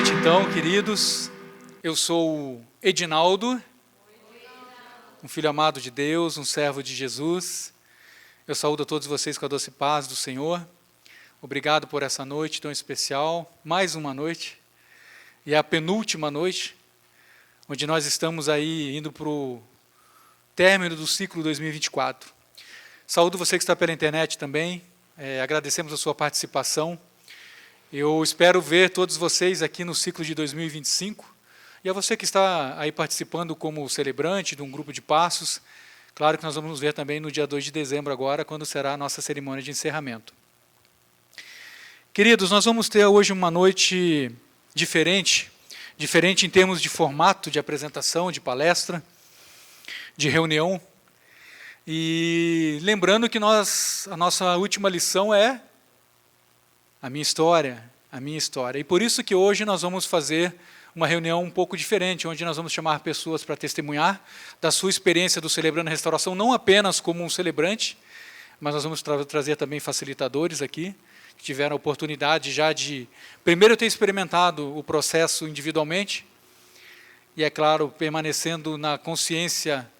noite, então, queridos. Eu sou o Edinaldo, um filho amado de Deus, um servo de Jesus. Eu saúdo a todos vocês com a doce paz do Senhor. Obrigado por essa noite tão especial, mais uma noite, e é a penúltima noite, onde nós estamos aí indo para o término do ciclo 2024. Saúdo você que está pela internet também, agradecemos a sua participação. Eu espero ver todos vocês aqui no ciclo de 2025, e a você que está aí participando como celebrante de um grupo de passos, claro que nós vamos nos ver também no dia 2 de dezembro agora, quando será a nossa cerimônia de encerramento. Queridos, nós vamos ter hoje uma noite diferente em termos de formato de apresentação, de palestra, de reunião, e lembrando que a nossa última lição é a minha história, e por isso que hoje nós vamos fazer uma reunião um pouco diferente, onde nós vamos chamar pessoas para testemunhar da sua experiência do Celebrando a Restauração, não apenas como um celebrante, mas nós vamos trazer também facilitadores aqui, que tiveram a oportunidade já de, primeiro, ter experimentado o processo individualmente, e, é claro, permanecendo na consciência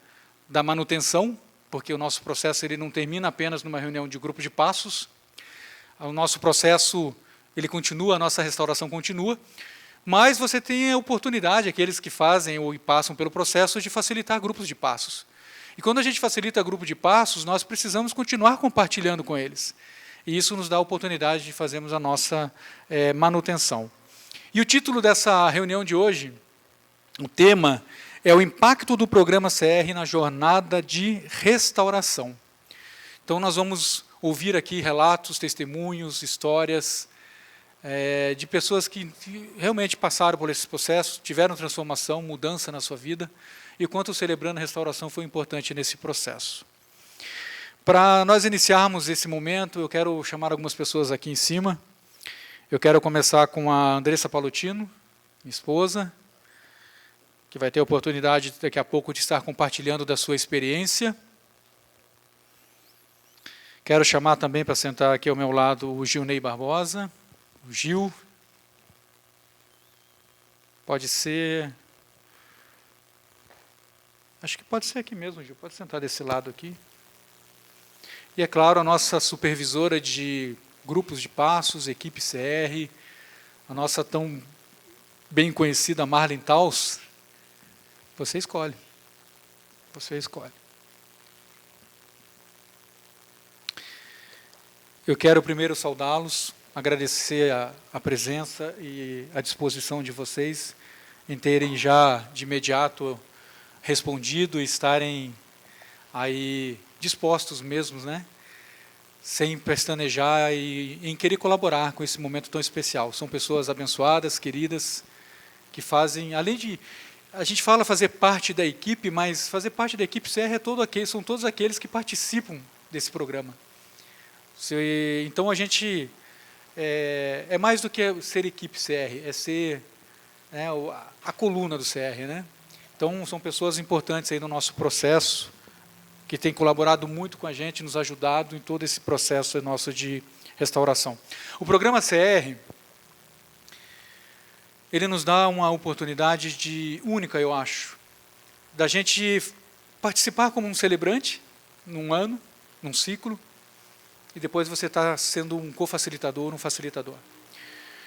da manutenção, porque o nosso processo ele não termina apenas numa reunião de grupo de passos, o nosso processo ele continua, a nossa restauração continua, mas você tem a oportunidade, aqueles que fazem ou passam pelo processo, de facilitar grupos de passos. E quando a gente facilita grupo de passos, nós precisamos continuar compartilhando com eles. E isso nos dá a oportunidade de fazermos a nossa manutenção. E o título dessa reunião de hoje, o tema, é o impacto do programa CR na jornada de restauração. Então, nós vamos ouvir aqui relatos, testemunhos, histórias de pessoas que realmente passaram por esse processo, tiveram transformação, mudança na sua vida, e o quanto o Celebrando a Restauração foi importante nesse processo. Para nós iniciarmos esse momento, eu quero chamar algumas pessoas aqui em cima. Eu quero começar com a Andressa Palotino, minha esposa, que vai ter a oportunidade daqui a pouco de estar compartilhando da sua experiência. Quero chamar também para sentar aqui ao meu lado o Gilney Barbosa, o Gil. Pode ser... Acho que pode ser aqui mesmo, Gil. Pode sentar desse lado aqui. E, é claro, a nossa supervisora de grupos de passos, equipe CR, a nossa tão bem conhecida Marlene Taus. Você escolhe. Você escolhe. Eu quero primeiro saudá-los, agradecer a presença e a disposição de vocês em terem já de imediato respondido e estarem aí dispostos mesmo, né? Sem pestanejar e em querer colaborar com esse momento tão especial. São pessoas abençoadas, queridas, que fazem, além de... A gente fala fazer parte da equipe, mas fazer parte da equipe CR são todos aqueles que participam desse programa. Então, a gente... É mais do que ser equipe CR, é ser a coluna do CR, né? Então, são pessoas importantes aí no nosso processo, que têm colaborado muito com a gente, nos ajudado em todo esse processo nosso de restauração. O programa CR, ele nos dá uma oportunidade única, eu acho, da gente participar como um celebrante, num ano, num ciclo, e depois você está sendo um cofacilitador, um facilitador.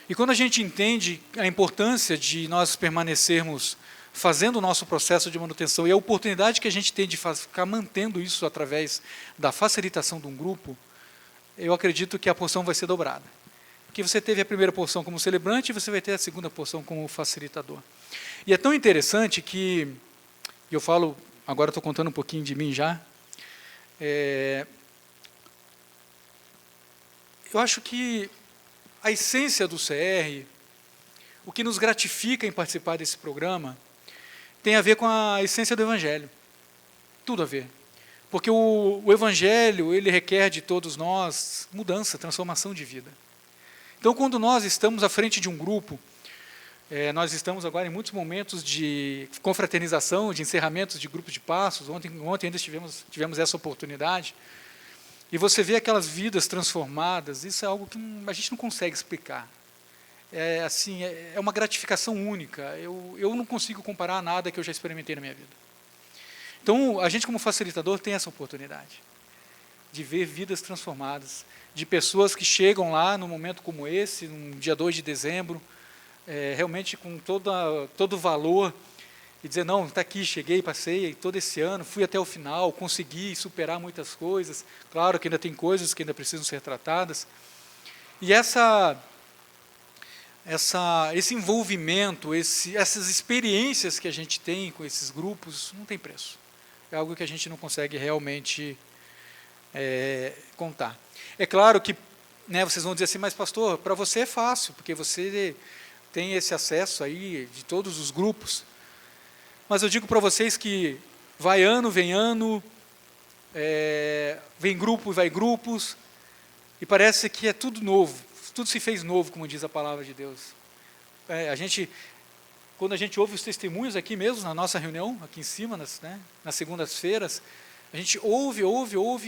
E quando a gente entende a importância de nós permanecermos fazendo o nosso processo de manutenção e a oportunidade que a gente tem de ficar mantendo isso através da facilitação de um grupo, eu acredito que a porção vai ser dobrada. Porque você teve a primeira porção como celebrante e você vai ter a segunda porção como facilitador. E é tão interessante que, eu falo, agora estou contando um pouquinho de mim já, eu acho que a essência do CR, o que nos gratifica em participar desse programa, tem a ver com a essência do Evangelho. Tudo a ver. Porque o Evangelho, ele requer de todos nós mudança, transformação de vida. Então, quando nós estamos à frente de um grupo, nós estamos agora em muitos momentos de confraternização, de encerramentos de grupos de passos, ontem ainda tivemos essa oportunidade, e você vê aquelas vidas transformadas, isso é algo que a gente não consegue explicar. assim, é uma gratificação única. Eu não consigo comparar nada que eu já experimentei na minha vida. Então, a gente como facilitador tem essa oportunidade de ver vidas transformadas, de pessoas que chegam lá num momento como esse, num dia 2 de dezembro, realmente com todo o valor, e dizer, não, está aqui, cheguei, passei todo esse ano, fui até o final, consegui superar muitas coisas, claro que ainda tem coisas que ainda precisam ser tratadas, e esse envolvimento, essas experiências que a gente tem com esses grupos, não tem preço. É algo que a gente não consegue realmente contar. É claro que, né, vocês vão dizer assim, mas pastor, para você é fácil, porque você tem esse acesso aí de todos os grupos. Mas eu digo para vocês que vai ano, vem grupo e vai grupos, e parece que é tudo novo, tudo se fez novo, como diz a palavra de Deus. Quando a gente ouve os testemunhos aqui mesmo, na nossa reunião, aqui em cima, nas segundas-feiras, a gente ouve,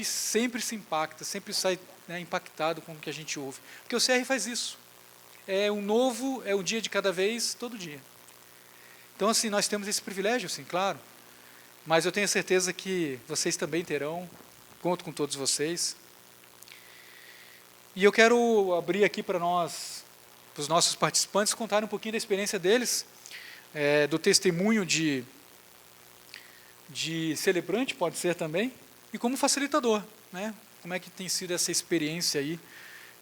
e sempre se impacta, sempre sai, né, impactado com o que a gente ouve. Porque o CR faz isso. É um novo, é um dia de cada vez, todo dia. Então, assim, nós temos esse privilégio, sim, claro, mas eu tenho certeza que vocês também terão, conto com todos vocês. E eu quero abrir aqui para os nossos participantes, contarem um pouquinho da experiência deles, do testemunho de celebrante, pode ser também, e como facilitador, né? Como é que tem sido essa experiência aí,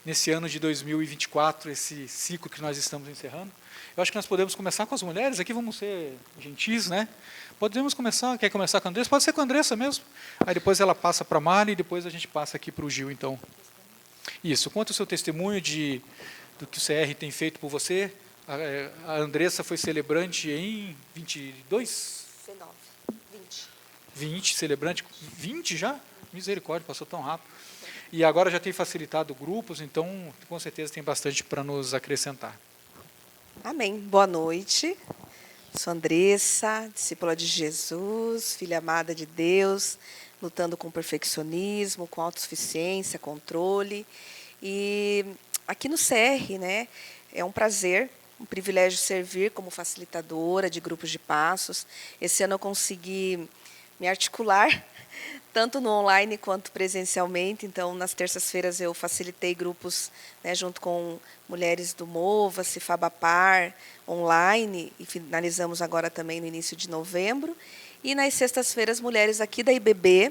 nesse ano de 2024, esse ciclo que nós estamos encerrando. Eu acho que nós podemos começar com as mulheres, aqui vamos ser gentis, né? Podemos começar, quer começar com a Andressa? Pode ser com a Andressa mesmo. Aí depois ela passa para a Mari e depois a gente passa aqui para o Gil, então. Isso, conta o seu testemunho do que o CR tem feito por você. A Andressa foi celebrante em 22? 19, 20. 20, celebrante, 20 já? Misericórdia, passou tão rápido. E agora já tem facilitado grupos, então com certeza tem bastante para nos acrescentar. Amém. Boa noite. Sou Andressa, discípula de Jesus, filha amada de Deus, lutando com perfeccionismo, com autossuficiência, controle. E aqui no CR, né, é um prazer, um privilégio servir como facilitadora de grupos de passos. Esse ano eu consegui me articular, tanto no online quanto presencialmente. Então, nas terças-feiras eu facilitei grupos, né, junto com mulheres do Mova-se, Fabapar, online, e finalizamos agora também no início de novembro. E nas sextas-feiras, mulheres aqui da IBB,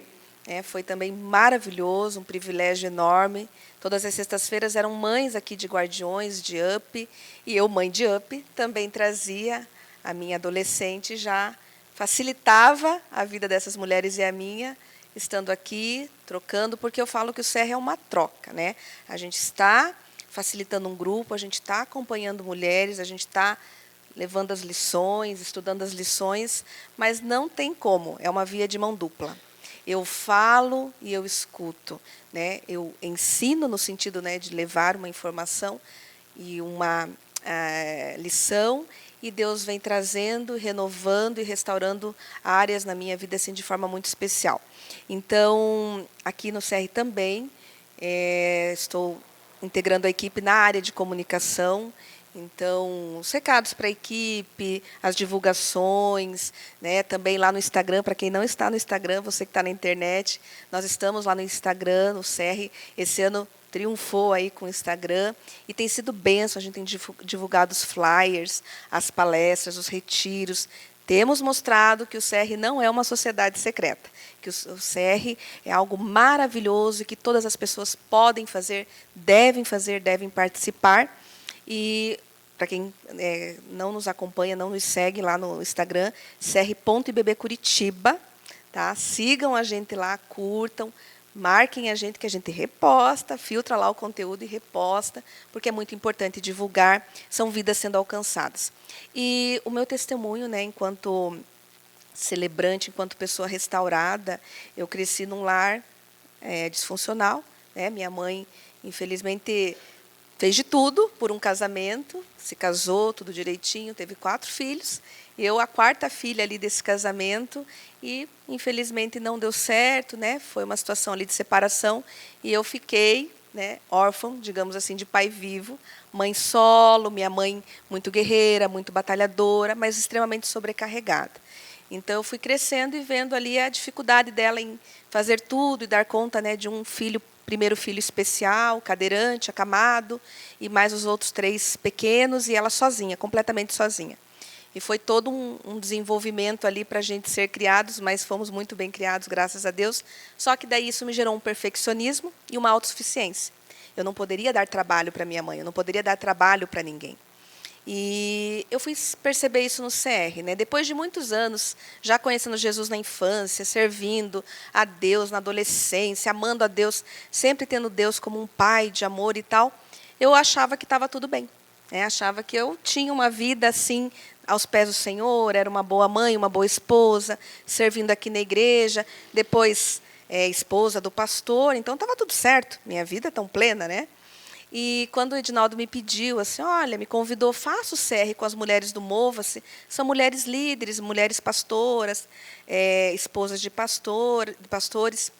foi também maravilhoso, um privilégio enorme. Todas as sextas-feiras eram mães aqui de guardiões, de UP, e eu, mãe de UP, também trazia a minha adolescente, já facilitava a vida dessas mulheres e a minha, estando aqui, trocando, porque eu falo que o CR é uma troca, né? A gente está facilitando um grupo, a gente está acompanhando mulheres, a gente está levando as lições, estudando as lições, mas não tem como, é uma via de mão dupla. Eu falo e eu escuto, né? Eu ensino no sentido, né, de levar uma informação e uma lição, e Deus vem trazendo, renovando e restaurando áreas na minha vida assim de forma muito especial. Então, aqui no CR também, estou integrando a equipe na área de comunicação. Então, os recados para a equipe, as divulgações, né, também lá no Instagram, para quem não está no Instagram, você que está na internet, nós estamos lá no Instagram, no CR, esse ano triunfou aí com o Instagram, e tem sido bênção, a gente tem divulgado os flyers, as palestras, os retiros. Temos mostrado que o CR não é uma sociedade secreta, que o CR é algo maravilhoso e que todas as pessoas podem fazer, devem participar. E para quem não nos acompanha, não nos segue lá no Instagram, cr.ibbcuritiba, tá? Sigam a gente lá, curtam, marquem a gente, que a gente reposta, filtra lá o conteúdo e reposta, porque é muito importante divulgar, são vidas sendo alcançadas. E o meu testemunho, né, enquanto celebrante, enquanto pessoa restaurada, eu cresci num lar disfuncional, né? Minha mãe, infelizmente, fez de tudo por um casamento, se casou, tudo direitinho, teve 4 filhos. Eu, a 4ª filha ali desse casamento, e infelizmente não deu certo, né? Foi uma situação ali de separação, e eu fiquei, né, órfã, digamos assim, de pai vivo, mãe solo, minha mãe muito guerreira, muito batalhadora, mas extremamente sobrecarregada. Então, eu fui crescendo e vendo ali a dificuldade dela em fazer tudo e dar conta, né, de um filho, primeiro filho especial, cadeirante, acamado, e mais os outros 3 pequenos, e ela sozinha, completamente sozinha. E foi todo um desenvolvimento ali para a gente ser criados, mas fomos muito bem criados, graças a Deus. Só que daí isso me gerou um perfeccionismo e uma autossuficiência. Eu não poderia dar trabalho para minha mãe, eu não poderia dar trabalho para ninguém. E eu fui perceber isso no CR, né? Depois de muitos anos, já conhecendo Jesus na infância, servindo a Deus na adolescência, amando a Deus, sempre tendo Deus como um pai de amor e tal, eu achava que estava tudo bem. Achava que eu tinha uma vida assim, aos pés do Senhor, era uma boa mãe, uma boa esposa, servindo aqui na igreja, depois esposa do pastor, então estava tudo certo, minha vida tão plena, né? E quando o Edinaldo me pediu, assim, olha, me convidou, faça o CR com as mulheres do Mova-se, são mulheres líderes, mulheres pastoras, esposas de pastores.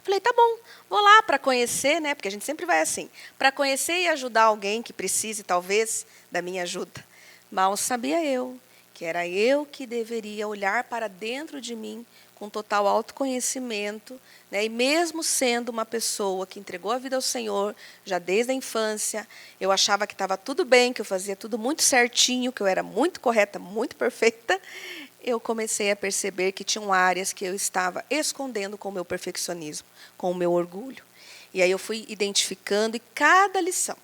Falei, tá bom, vou lá para conhecer, né? Porque a gente sempre vai assim, para conhecer e ajudar alguém que precise, talvez, da minha ajuda. Mal sabia eu que era eu que deveria olhar para dentro de mim com total autoconhecimento, né? E mesmo sendo uma pessoa que entregou a vida ao Senhor, já desde a infância, eu achava que estava tudo bem, que eu fazia tudo muito certinho, que eu era muito correta, muito perfeita, eu comecei a perceber que tinham áreas que eu estava escondendo com o meu perfeccionismo, com o meu orgulho. E aí eu fui identificando, e cada lição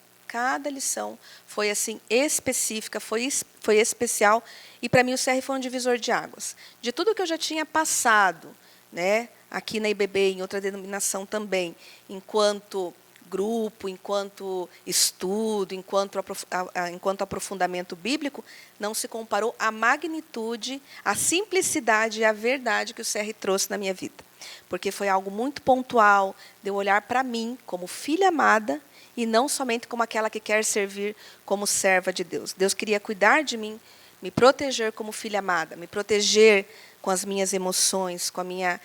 foi assim específica, foi especial, e para mim o CR foi um divisor de águas. De tudo que eu já tinha passado, né, aqui na IBB, em outra denominação também, enquanto grupo, enquanto estudo, enquanto aprofundamento bíblico, não se comparou à magnitude, à simplicidade e à verdade que o CR trouxe na minha vida. Porque foi algo muito pontual, de eu olhar para mim como filha amada, e não somente como aquela que quer servir como serva de Deus. Deus queria cuidar de mim, me proteger como filha amada, me proteger com as minhas emoções, com a minha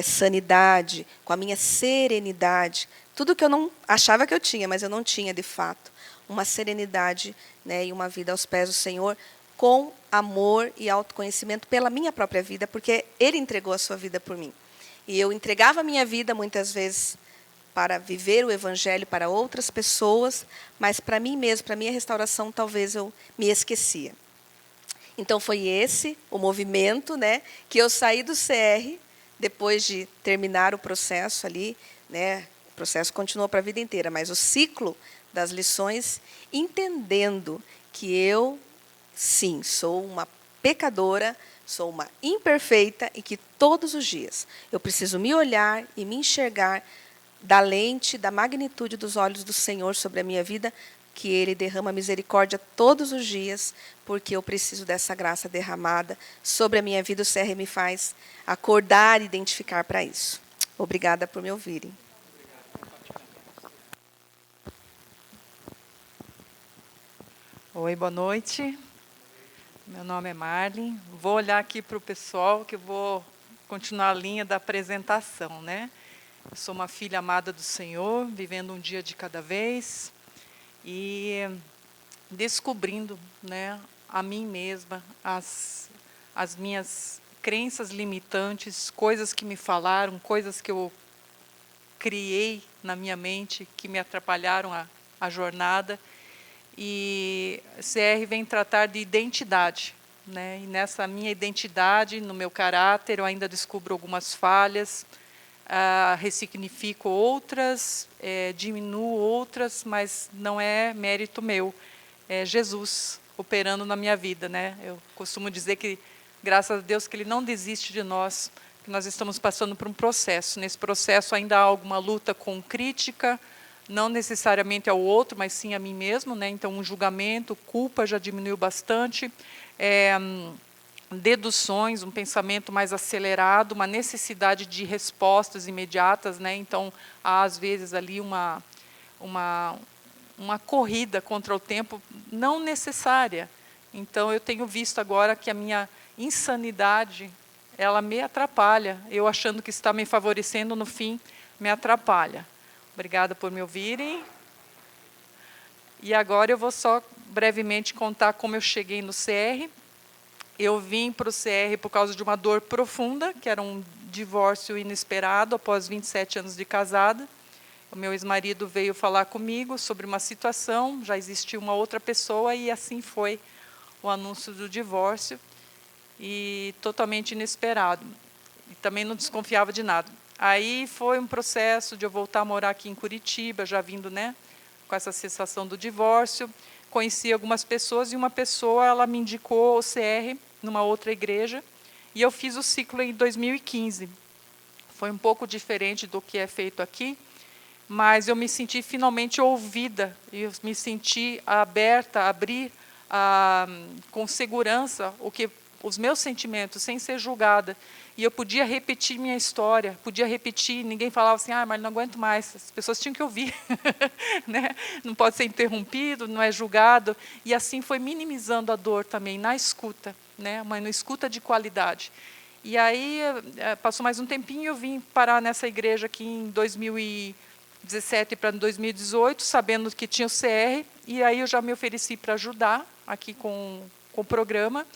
sanidade, com a minha serenidade. Tudo que eu não achava que eu tinha, mas eu não tinha de fato. Uma serenidade, né, e uma vida aos pés do Senhor, com amor e autoconhecimento pela minha própria vida, porque Ele entregou a sua vida por mim. E eu entregava a minha vida, muitas vezes, para viver o Evangelho para outras pessoas, mas para mim mesmo, para a minha restauração, talvez eu me esquecia. Então, foi esse o movimento, né, que eu saí do CR, depois de terminar o processo ali, né, o processo continuou para a vida inteira, mas o ciclo das lições, entendendo que eu, sim, sou uma pecadora, sou uma imperfeita e que todos os dias eu preciso me olhar e me enxergar da lente, da magnitude dos olhos do Senhor sobre a minha vida, que Ele derrama misericórdia todos os dias, porque eu preciso dessa graça derramada sobre a minha vida. O CR me faz acordar e identificar para isso. Obrigada por me ouvirem. Oi, boa noite. Meu nome é Marlene. Vou olhar aqui para o pessoal, que eu vou continuar a linha da apresentação, né? Eu sou uma filha amada do Senhor, vivendo um dia de cada vez e descobrindo, né, a mim mesma, as minhas crenças limitantes, coisas que me falaram, coisas que eu criei na minha mente que me atrapalharam a jornada. E CR vem tratar de identidade, né? E nessa minha identidade, no meu caráter, eu ainda descubro algumas falhas, ressignifico outras, diminuo outras, mas não é mérito meu, é Jesus operando na minha vida, né? Eu costumo dizer que, graças a Deus, que Ele não desiste de nós, que nós estamos passando por um processo. Nesse processo ainda há alguma luta com crítica, não necessariamente ao outro, mas sim a mim mesmo, né? Então, um julgamento, culpa já diminuiu bastante, deduções, um pensamento mais acelerado, uma necessidade de respostas imediatas, né? Então, há às vezes ali uma corrida contra o tempo não necessária. Então, eu tenho visto agora que a minha insanidade, ela me atrapalha. Eu achando que está me favorecendo, no fim, me atrapalha. Obrigada por me ouvirem. E agora eu vou só brevemente contar como eu cheguei no CR. Eu vim para o CR por causa de uma dor profunda, que era um divórcio inesperado após 27 anos de casada. O meu ex-marido veio falar comigo sobre uma situação, já existia uma outra pessoa e assim foi o anúncio do divórcio, e totalmente inesperado. E também não desconfiava de nada. Aí foi um processo de eu voltar a morar aqui em Curitiba, já vindo, né, com essa sensação do divórcio. Conheci algumas pessoas e uma pessoa ela me indicou o CR numa outra igreja e eu fiz o ciclo em 2015. Foi um pouco diferente do que é feito aqui, mas eu me senti finalmente ouvida, eu me senti aberta, abrir com segurança os meus sentimentos, sem ser julgada. E eu podia repetir minha história, podia repetir, ninguém falava assim, mas não aguento mais, as pessoas tinham que ouvir. Né? Não pode ser interrompido, não é julgado. E assim foi minimizando a dor também, na escuta, né? Mas na escuta de qualidade. E aí, passou mais um tempinho, eu vim parar nessa igreja aqui em 2017 para 2018, sabendo que tinha o CR, e aí eu já me ofereci para ajudar aqui com o programa.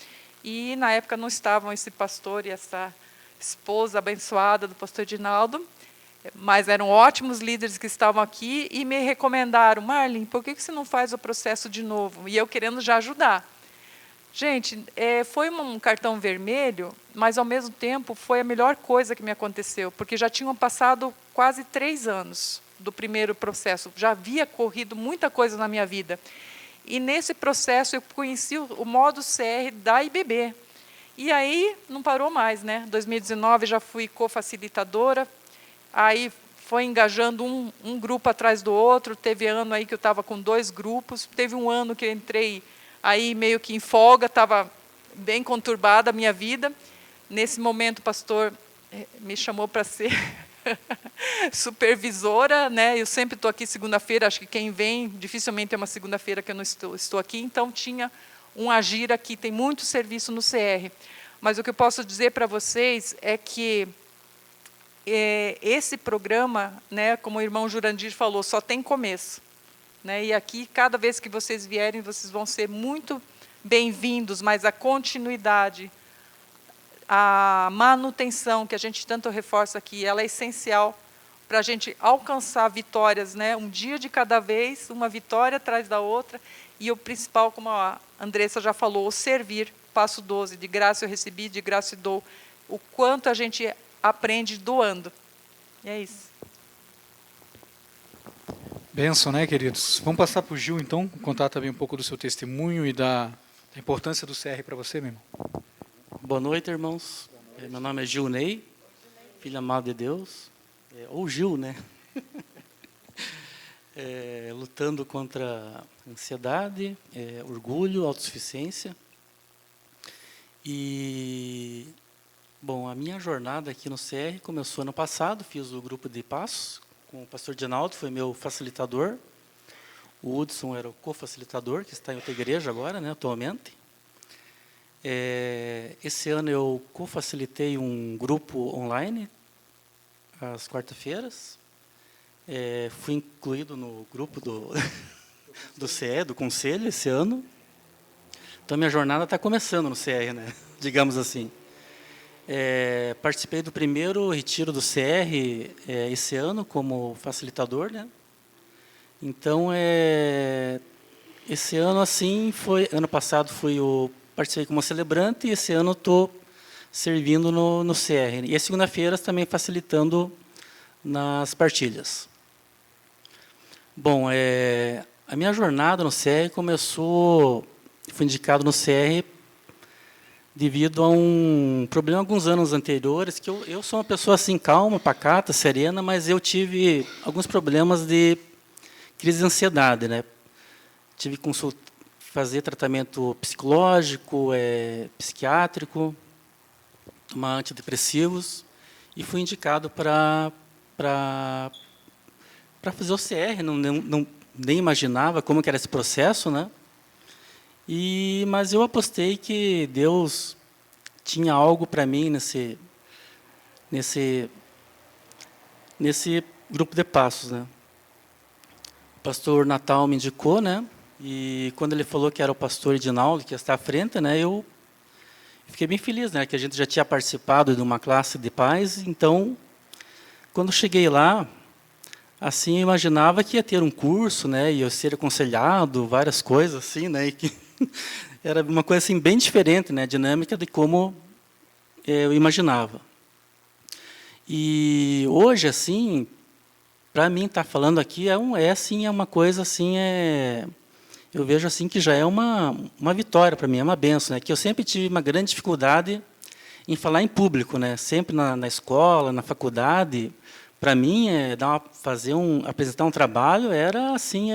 E, na época, não estavam esse pastor e essa esposa abençoada do pastor Edinaldo, mas eram ótimos líderes que estavam aqui e me recomendaram, Marlene, por que você não faz o processo de novo? E eu querendo já ajudar. Gente, foi um cartão vermelho, mas, ao mesmo tempo, foi a melhor coisa que me aconteceu, porque já tinham passado quase 3 anos do primeiro processo, já havia corrido muita coisa na minha vida. E, nesse processo, eu conheci o modo CR da IBB. E aí, não parou mais, né? Em 2019, já fui co-facilitadora. Aí, foi engajando um grupo atrás do outro. Teve ano aí que eu estava com 2 grupos. Teve um ano que eu entrei aí meio que em folga, estava bem conturbada a minha vida. Nesse momento, o pastor me chamou para ser supervisora, né? Eu sempre estou aqui segunda-feira, acho que quem vem, dificilmente é uma segunda-feira que eu não estou aqui, então tinha um agir aqui, tem muito serviço no CR. Mas o que eu posso dizer para vocês é que esse programa, né, como o irmão Jurandir falou, só tem começo. Né? E aqui, cada vez que vocês vierem, vocês vão ser muito bem-vindos, mas a continuidade, a manutenção, que a gente tanto reforça aqui, ela é essencial para a gente alcançar vitórias, né? Um dia de cada vez, uma vitória atrás da outra, e o principal, como a Andressa já falou, o servir, passo 12, de graça eu recebi, de graça eu dou, o quanto a gente aprende doando. E é isso. Bênção, né, queridos? Vamos passar para o Gil, então, contar também um pouco do seu testemunho e da importância do CR para você, meu irmão. Boa noite, irmãos. Meu nome é Gil Ney, filho amado de Deus, ou Gil, né? Lutando contra ansiedade, orgulho, autossuficiência. E, bom, a minha jornada aqui no CR começou ano passado, fiz o grupo de passos com o pastor Edinaldo, foi meu facilitador. O Hudson era o co-facilitador, que está em outra igreja agora, né, atualmente. Esse ano eu co-facilitei um grupo online, às quarta-feiras. Fui incluído no grupo do CE, do Conselho, esse ano. Então, minha jornada está começando no CR, né? Digamos assim. Participei do primeiro retiro do CR esse ano como facilitador, né? Então, esse ano, assim, ano passado participei como celebrante e esse ano estou servindo no CR. E às segunda-feiras também facilitando nas partilhas. Bom, a minha jornada no CR começou, fui indicado no CR devido a um problema alguns anos anteriores, que eu sou uma pessoa assim calma, pacata, serena, mas eu tive alguns problemas de crise de ansiedade, né? Tive que fazer tratamento psicológico, psiquiátrico, tomar antidepressivos, e fui indicado para fazer o CR, nem imaginava como que era esse processo, né? Mas eu apostei que Deus tinha algo para mim nesse grupo de passos, né? O pastor Natal me indicou, né? E quando ele falou que era o pastor Edinaldo que ia estar à frente, né? Eu fiquei bem feliz, né? Que a gente já tinha participado de uma classe de pais. Então, quando cheguei lá, assim, eu imaginava que ia ter um curso, né? Ia ser aconselhado, várias coisas assim, né? E que era uma coisa assim bem diferente, né? A dinâmica de como eu imaginava. E hoje, assim, para mim estar falando aqui assim, é uma coisa assim, eu vejo assim que já é uma vitória para mim, é uma benção, né? Que eu sempre tive uma grande dificuldade em falar em público, né? Sempre na escola, na faculdade, para mim apresentar um trabalho era assim,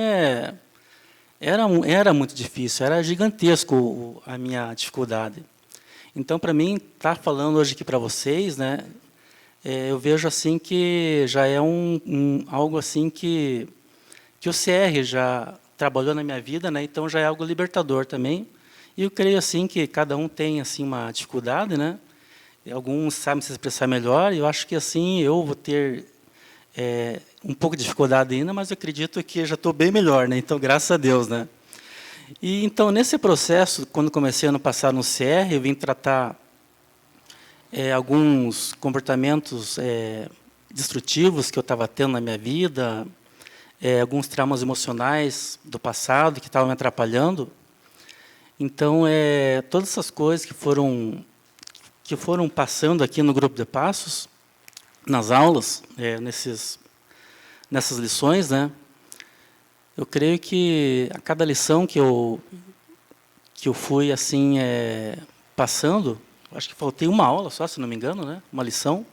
era muito difícil, era gigantesco a minha dificuldade. Então, para mim, estar falando hoje aqui para vocês, né? Eu vejo assim que já é algo assim que o CR já trabalhou na minha vida, né? Então já é algo libertador também. E eu creio assim que cada um tem assim uma dificuldade, né? Alguns sabem se expressar melhor. E eu acho que assim eu vou ter um pouco de dificuldade ainda, mas eu acredito que já estou bem melhor, né? Então graças a Deus, né? E então nesse processo, quando comecei ano passado no CR, eu vim tratar alguns comportamentos destrutivos que eu estava tendo na minha vida, alguns traumas emocionais do passado que estavam me atrapalhando. Então, todas essas coisas que foram passando aqui no grupo de passos, nas aulas, nessas lições, né? Eu creio que a cada lição que eu fui assim passando, acho que faltei uma aula só, se não me engano, né? Uma lição.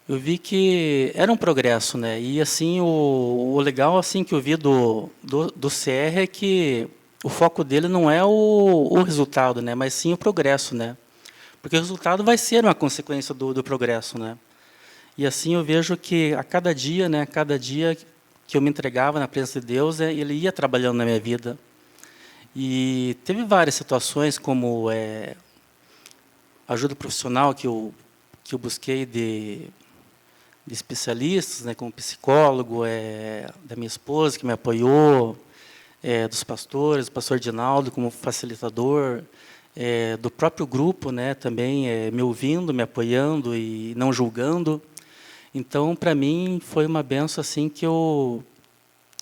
Eu vi que era um progresso, né? E assim o legal assim que eu vi do CR é que o foco dele não é o resultado, né? Mas sim o progresso, né? Porque o resultado vai ser uma consequência do progresso, né? E assim eu vejo que a cada dia, né? Cada dia que eu me entregava na presença de Deus, ele ia trabalhando na minha vida. E teve várias situações como ajuda profissional que eu busquei de especialistas, né, como psicólogo, da minha esposa, que me apoiou, dos pastores, do pastor Dinaldo como facilitador, do próprio grupo, né, também me ouvindo, me apoiando e não julgando. Então, para mim, foi uma benção assim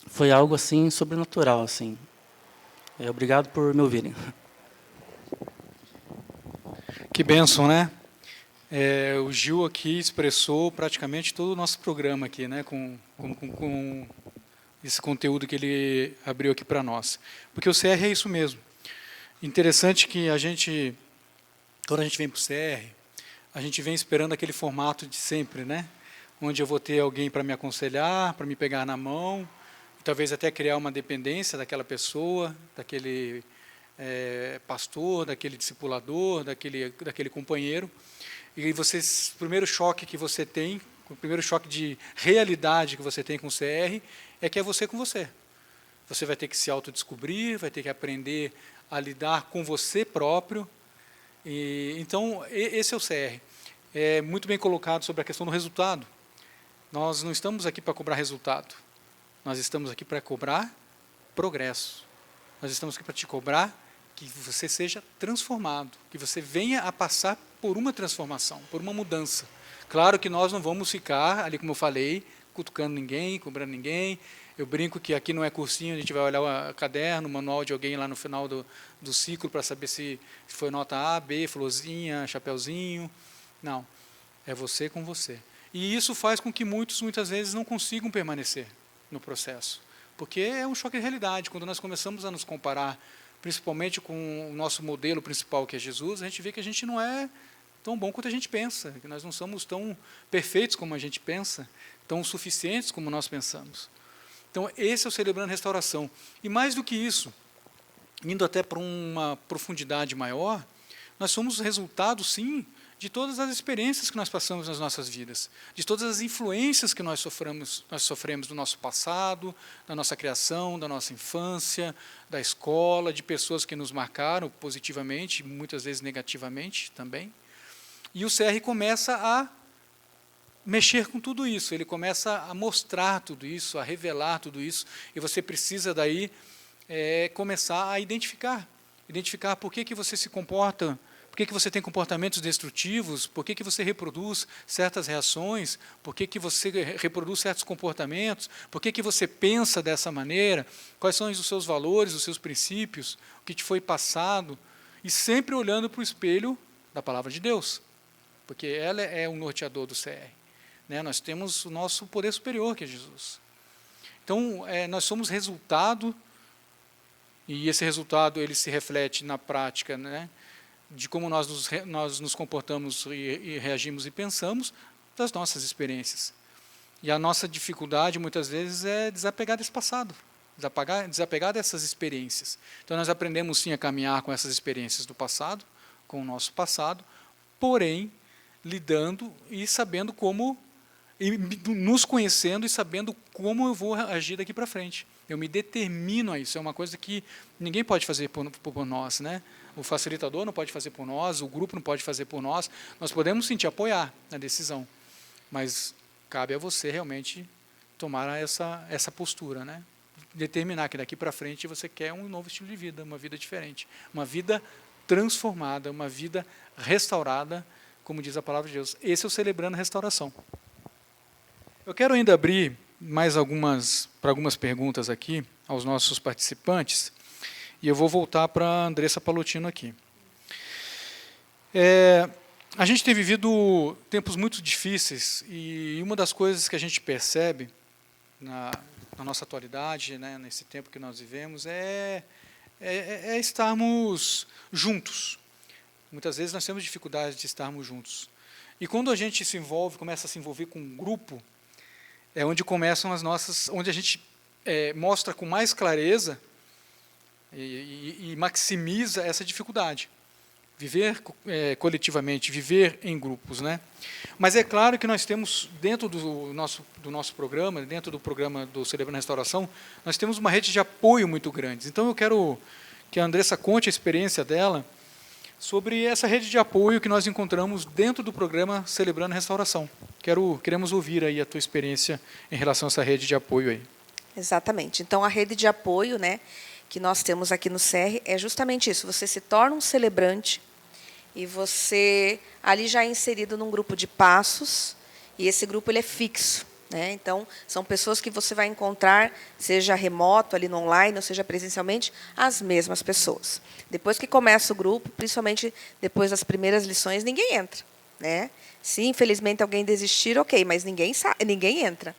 foi algo assim sobrenatural, assim. Obrigado por me ouvirem. Que bênção, né? O Gil aqui expressou praticamente todo o nosso programa aqui, né? Com esse conteúdo que ele abriu aqui para nós. Porque o CR é isso mesmo. Interessante que quando a gente vem para o CR, a gente vem esperando aquele formato de sempre, né? Onde eu vou ter alguém para me aconselhar, para me pegar na mão, talvez até criar uma dependência daquela pessoa, daquele pastor, daquele discipulador, daquele companheiro. E o primeiro choque que você tem, o primeiro choque de realidade que você tem com o CR é que é você com você. Você vai ter que se autodescobrir, vai ter que aprender a lidar com você próprio. Então, esse é o CR. É muito bem colocado sobre a questão do resultado. Nós não estamos aqui para cobrar resultado. Nós estamos aqui para cobrar progresso. Nós estamos aqui para te cobrar que você seja transformado, que você venha a passar por uma transformação, por uma mudança. Claro que nós não vamos ficar, ali como eu falei, cutucando ninguém, cobrando ninguém. Eu brinco que aqui não é cursinho, a gente vai olhar o caderno, o manual de alguém lá no final do ciclo para saber se foi nota A, B, florzinha, chapeuzinho. Não, é você com você. E isso faz com que muitas vezes não consigam permanecer no processo, porque é um choque de realidade. Quando nós começamos a nos comparar, principalmente com o nosso modelo principal, que é Jesus, a gente vê que a gente não é tão bom quanto a gente pensa, que nós não somos tão perfeitos como a gente pensa, tão suficientes como nós pensamos. Então, esse é o Celebrando Restauração. E mais do que isso, indo até para uma profundidade maior, nós somos resultado, sim, de todas as experiências que nós passamos nas nossas vidas, de todas as influências que nós sofremos do nosso passado, da nossa criação, da nossa infância, da escola, de pessoas que nos marcaram positivamente, muitas vezes negativamente também. E o CR começa a mexer com tudo isso, ele começa a mostrar tudo isso, a revelar tudo isso, e você precisa daí começar a identificar por que você se comporta, por que você tem comportamentos destrutivos, por que você reproduz certas reações, por que você reproduz certos comportamentos, por que você pensa dessa maneira, quais são os seus valores, os seus princípios, o que te foi passado, e sempre olhando para o espelho da palavra de Deus, porque ela é o norteador do CR. Nós temos o nosso poder superior, que é Jesus. Então, nós somos resultado, e esse resultado ele se reflete na prática, de como nós nos comportamos e reagimos e pensamos das nossas experiências. E a nossa dificuldade, muitas vezes, é desapegar desse passado, desapegar dessas experiências. Então, nós aprendemos, sim, a caminhar com essas experiências do passado, com o nosso passado, porém, lidando e sabendo como, e nos conhecendo e sabendo como eu vou agir daqui para frente. Eu me determino a isso, é uma coisa que ninguém pode fazer por nós, O facilitador não pode fazer por nós, o grupo não pode fazer por nós. Nós podemos, sim, te apoiar na decisão, mas cabe a você realmente tomar essa postura, Determinar que daqui para frente você quer um novo estilo de vida, uma vida diferente, uma vida transformada, uma vida restaurada, como diz a palavra de Deus. Esse é o Celebrando Restauração. Eu quero ainda abrir para algumas perguntas aqui aos nossos participantes, e eu vou voltar para a Andressa Palotino aqui. A gente tem vivido tempos muito difíceis, e uma das coisas que a gente percebe na nossa atualidade, nesse tempo que nós vivemos, é estarmos juntos. Muitas vezes nós temos dificuldade de estarmos juntos. E quando a gente começa a se envolver com um grupo, é onde começam onde a gente mostra com mais clareza e maximiza essa dificuldade. Viver coletivamente, viver em grupos, Mas é claro que nós temos, dentro do nosso programa, dentro do programa do Celebrando Restauração, nós temos uma rede de apoio muito grande. Então, eu quero que a Andressa conte a experiência dela sobre essa rede de apoio que nós encontramos dentro do programa Celebrando Restauração. Queremos ouvir aí a tua experiência em relação a essa rede de apoio aí. Exatamente. Então, a rede de apoio, que nós temos aqui no CR é justamente isso. Você se torna um celebrante e você ali já é inserido num grupo de passos, e esse grupo ele é fixo. Então, são pessoas que você vai encontrar, seja remoto, ali no online, ou seja presencialmente, as mesmas pessoas. Depois que começa o grupo, principalmente depois das primeiras lições, ninguém entra. Se, infelizmente, alguém desistir, ok, mas ninguém entra.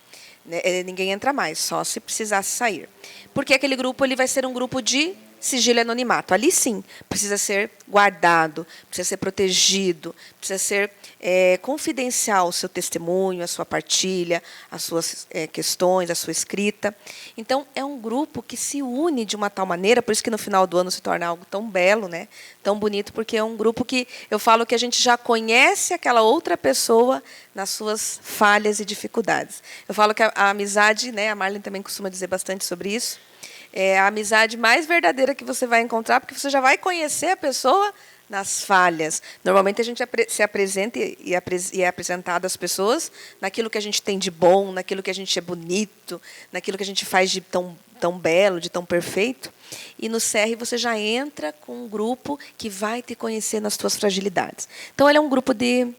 Ninguém entra mais, só se precisasse sair. Porque aquele grupo ele vai ser um grupo de sigilo e anonimato. Ali, sim, precisa ser guardado, precisa ser protegido, precisa ser confidencial o seu testemunho, a sua partilha, as suas questões, a sua escrita. Então, é um grupo que se une de uma tal maneira, por isso que no final do ano se torna algo tão belo, tão bonito, porque é um grupo que eu falo que a gente já conhece aquela outra pessoa nas suas falhas e dificuldades. Eu falo que a amizade, a Marlene também costuma dizer bastante sobre isso, é a amizade mais verdadeira que você vai encontrar, porque você já vai conhecer a pessoa nas falhas. Normalmente a gente se apresenta e é apresentado às pessoas naquilo que a gente tem de bom, naquilo que a gente é bonito, naquilo que a gente faz de tão belo, de tão perfeito. E no CR você já entra com um grupo que vai te conhecer nas suas fragilidades. Então, ele é um grupo de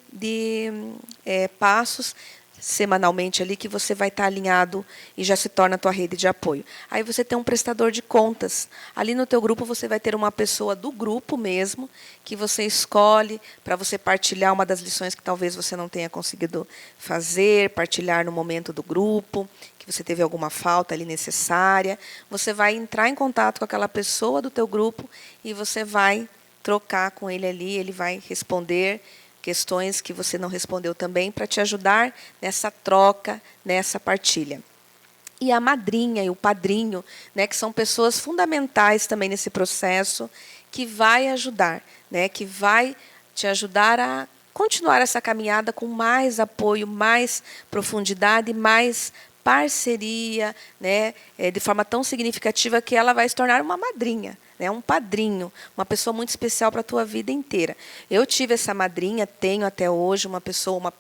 passos semanalmente ali que você vai estar alinhado e já se torna a tua rede de apoio. Aí você tem um prestador de contas. Ali no teu grupo você vai ter uma pessoa do grupo mesmo que você escolhe para você partilhar uma das lições que talvez você não tenha conseguido fazer, partilhar no momento do grupo, que você teve alguma falta ali necessária. Você vai entrar em contato com aquela pessoa do teu grupo e você vai trocar com ele ali, ele vai responder questões que você não respondeu também, para te ajudar nessa troca, nessa partilha. E a madrinha e o padrinho, que são pessoas fundamentais também nesse processo, que vai ajudar, que vai te ajudar a continuar essa caminhada com mais apoio, mais profundidade, mais parceria, de forma tão significativa que ela vai se tornar uma madrinha, um padrinho, uma pessoa muito especial para a tua vida inteira. Eu tive essa madrinha, tenho até hoje uma pessoa,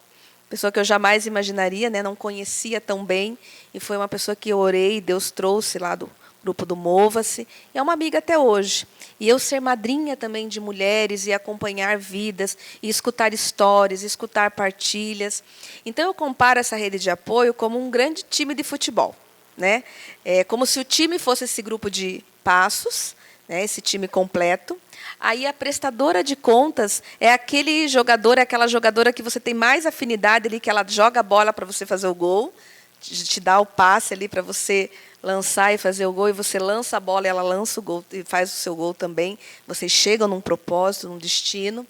pessoa que eu jamais imaginaria, né? Não conhecia tão bem, e foi uma pessoa que eu orei, Deus trouxe lá do grupo do Mova-se, e é uma amiga até hoje. E eu ser madrinha também de mulheres e acompanhar vidas, e escutar histórias, escutar partilhas. Então, eu comparo essa rede de apoio como um grande time de futebol, né? É como se o time fosse esse grupo de passos, né? Esse time completo. Aí a prestadora de contas é aquele jogador, é aquela jogadora que você tem mais afinidade ali, que ela joga a bola para você fazer o gol, te dá o passe ali para você lançar e fazer o gol, e você lança a bola e ela lança o gol e faz o seu gol também. Vocês chegam num propósito, num destino.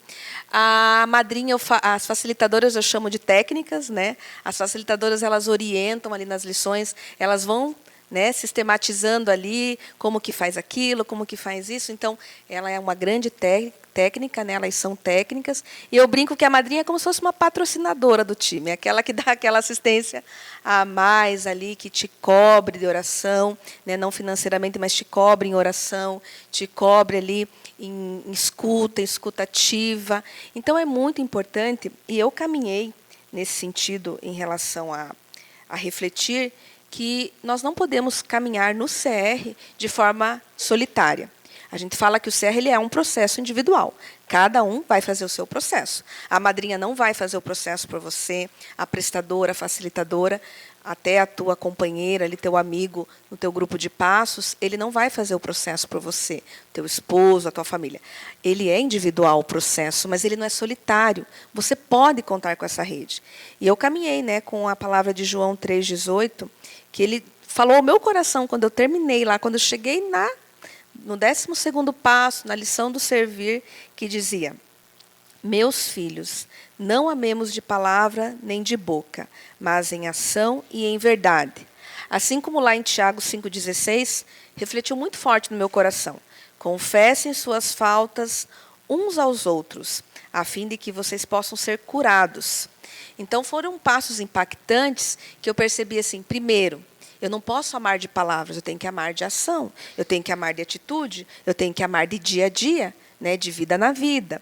A madrinha, as facilitadoras eu chamo de técnicas, né? As facilitadoras, elas orientam ali nas lições, elas vão, né, sistematizando ali como que faz aquilo, como que faz isso. Então, ela é uma grande técnica, né, elas são técnicas. E eu brinco que a madrinha é como se fosse uma patrocinadora do time, aquela que dá aquela assistência a mais ali, que te cobre de oração, né, não financeiramente, mas te cobre em oração, te cobre ali em escuta ativa. Então, é muito importante, e eu caminhei nesse sentido em relação a refletir que nós não podemos caminhar no CR de forma solitária. A gente fala que o CR ele é um processo individual. Cada um vai fazer o seu processo. A madrinha não vai fazer o processo por você, a prestadora, a facilitadora, até a tua companheira, ali, teu amigo, no teu grupo de passos, ele não vai fazer o processo por você, teu esposo, a tua família. Ele é individual o processo, mas ele não é solitário. Você pode contar com essa rede. E eu caminhei, né, com a palavra de João 3,18, que ele falou ao meu coração quando eu terminei lá, quando eu cheguei no 12º passo, na lição do servir, que dizia: meus filhos, não amemos de palavra nem de boca, mas em ação e em verdade. Assim como lá em Tiago 5,16, refletiu muito forte no meu coração. Confessem suas faltas uns aos outros, a fim de que vocês possam ser curados. Então, foram passos impactantes que eu percebi assim, primeiro, eu não posso amar de palavras, eu tenho que amar de ação, eu tenho que amar de atitude, eu tenho que amar de dia a dia, né, de vida na vida.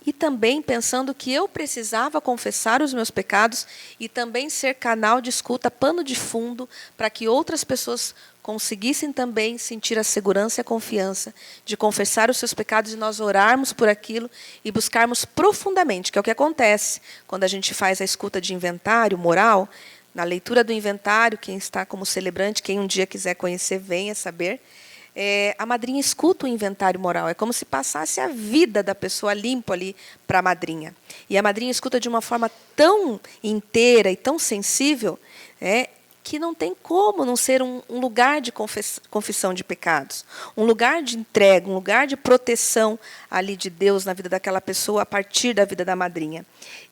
E também pensando que eu precisava confessar os meus pecados e também ser canal de escuta, pano de fundo, para que outras pessoas conseguissem também sentir a segurança e a confiança de confessar os seus pecados e nós orarmos por aquilo e buscarmos profundamente, que é o que acontece quando a gente faz a escuta de inventário moral. Na leitura do inventário, quem está como celebrante, quem um dia quiser conhecer, venha saber. A madrinha escuta o inventário moral. É como se passasse a vida da pessoa limpo ali para a madrinha. E a madrinha escuta de uma forma tão inteira e tão sensível, que não tem como não ser um lugar de confissão de pecados, um lugar de entrega, um lugar de proteção ali de Deus na vida daquela pessoa a partir da vida da madrinha.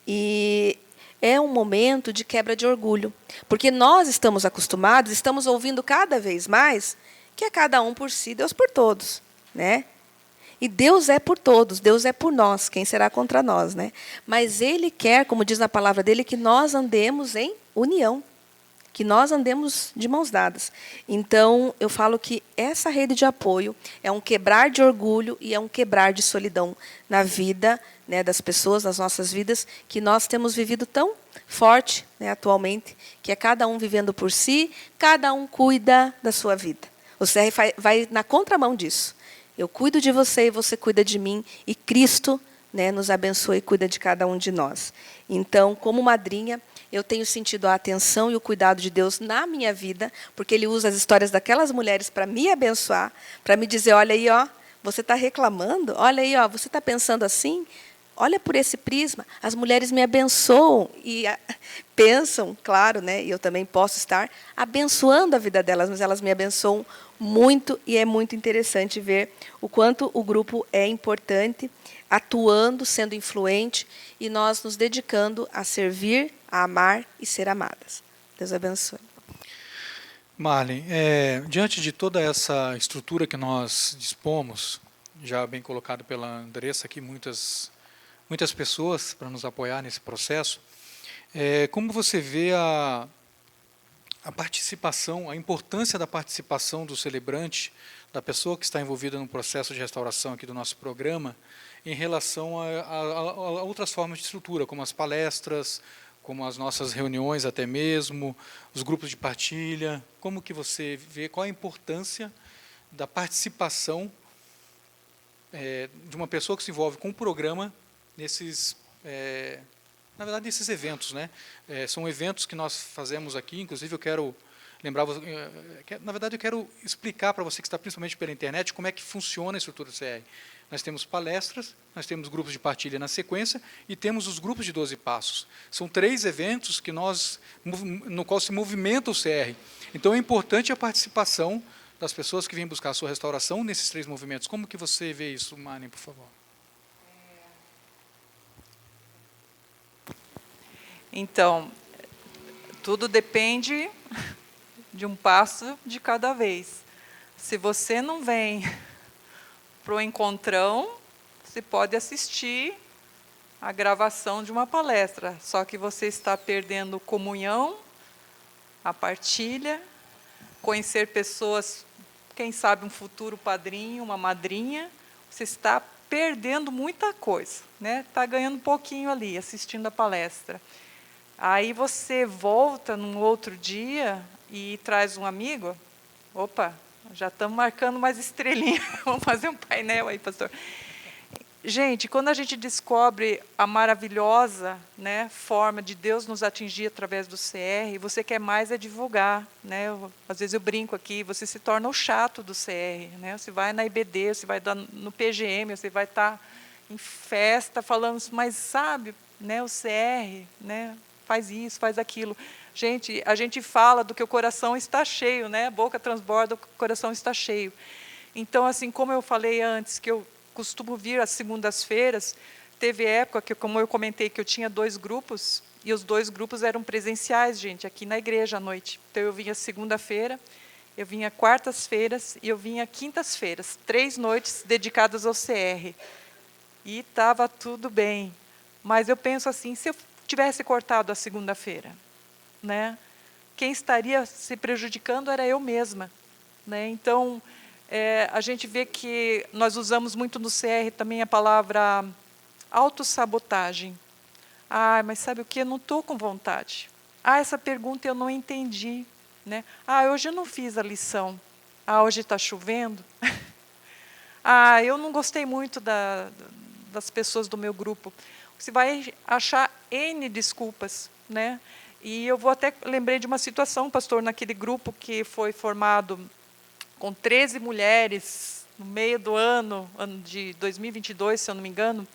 E é um momento de quebra de orgulho, porque nós estamos acostumados, estamos ouvindo cada vez mais que é cada um por si, Deus por todos, né? E Deus é por todos, Deus é por nós, quem será contra nós, né? Mas Ele quer, como diz na palavra dele, que nós andemos em união, que nós andemos de mãos dadas. Então, eu falo que essa rede de apoio é um quebrar de orgulho e é um quebrar de solidão na vida, né, das pessoas, nas nossas vidas, que nós temos vivido tão forte, né, atualmente, que é cada um vivendo por si, cada um cuida da sua vida. O CR vai na contramão disso. Eu cuido de você e você cuida de mim, e Cristo, né, nos abençoa e cuida de cada um de nós. Então, como madrinha, eu tenho sentido a atenção e o cuidado de Deus na minha vida, porque Ele usa as histórias daquelas mulheres para me abençoar, para me dizer, olha aí, ó, você está reclamando? Olha aí, ó, você está pensando assim? Olha por esse prisma. As mulheres me abençoam e pensam, claro, né, e eu também posso estar abençoando a vida delas, mas elas me abençoam muito, e é muito interessante ver o quanto o grupo é importante, atuando, sendo influente, e nós nos dedicando a servir, a amar e ser amadas. Deus abençoe. Marlene, diante de toda essa estrutura que nós dispomos, já bem colocado pela Andressa aqui, muitas pessoas para nos apoiar nesse processo, como você vê a participação, a importância da participação do celebrante, da pessoa que está envolvida no processo de restauração aqui do nosso programa, em relação a outras formas de estrutura, como as palestras, como as nossas reuniões até mesmo, os grupos de partilha. Como que você vê, qual a importância da participação de uma pessoa que se envolve com o programa nesses, na verdade, nesses eventos, né? São eventos que nós fazemos aqui, inclusive eu quero lembrar, na verdade eu quero explicar para você que está principalmente pela internet como é que funciona a estrutura do CR. Nós temos palestras, nós temos grupos de partilha na sequência e temos os grupos de 12 passos. São 3 eventos que no qual se movimenta o CR. Então é importante a participação das pessoas que vêm buscar a sua restauração nesses 3 movimentos. Como que você vê isso, Mani, por favor? Então, tudo depende de um passo de cada vez. Se você não vem para o encontrão, você pode assistir a gravação de uma palestra, só que você está perdendo comunhão, a partilha, conhecer pessoas, quem sabe um futuro padrinho, uma madrinha, você está perdendo muita coisa, né? Está ganhando um pouquinho ali, assistindo a palestra. Aí você volta num outro dia e traz um amigo, opa, já estamos marcando mais estrelinha, vamos fazer um painel aí, pastor. Gente, quando a gente descobre a maravilhosa, né, forma de Deus nos atingir através do CR, você quer mais é divulgar, né? Às vezes eu brinco aqui, você se torna o chato do CR, né? Você vai na IBD, você vai no PGM, você vai estar em festa falando, mas sabe, né, o CR, né, faz isso, faz aquilo. Gente, a gente fala do que o coração está cheio, né? A boca transborda, o coração está cheio. Então, assim, como eu falei antes, que eu costumo vir às segundas-feiras, teve época que, como eu comentei, que eu tinha 2 grupos, e os 2 grupos eram presenciais, gente, aqui na igreja à noite. Então, eu vinha segunda-feira, eu vinha quartas-feiras e eu vinha quintas-feiras, 3 noites dedicadas ao CR. E estava tudo bem. Mas eu penso assim, se eu tivesse cortado a segunda-feira, né, quem estaria se prejudicando era eu mesma, né? Então, a gente vê que nós usamos muito no CR também a palavra autossabotagem. Ah, mas sabe o que? Eu não estou com vontade. Ah, essa pergunta eu não entendi, né? Ah, hoje eu não fiz a lição. Ah, hoje está chovendo. Ah, eu não gostei muito das pessoas do meu grupo. Você vai achar N desculpas, né? E eu lembrei de uma situação, pastor, naquele grupo que foi formado com 13 mulheres no meio do ano de 2022, se eu não me engano.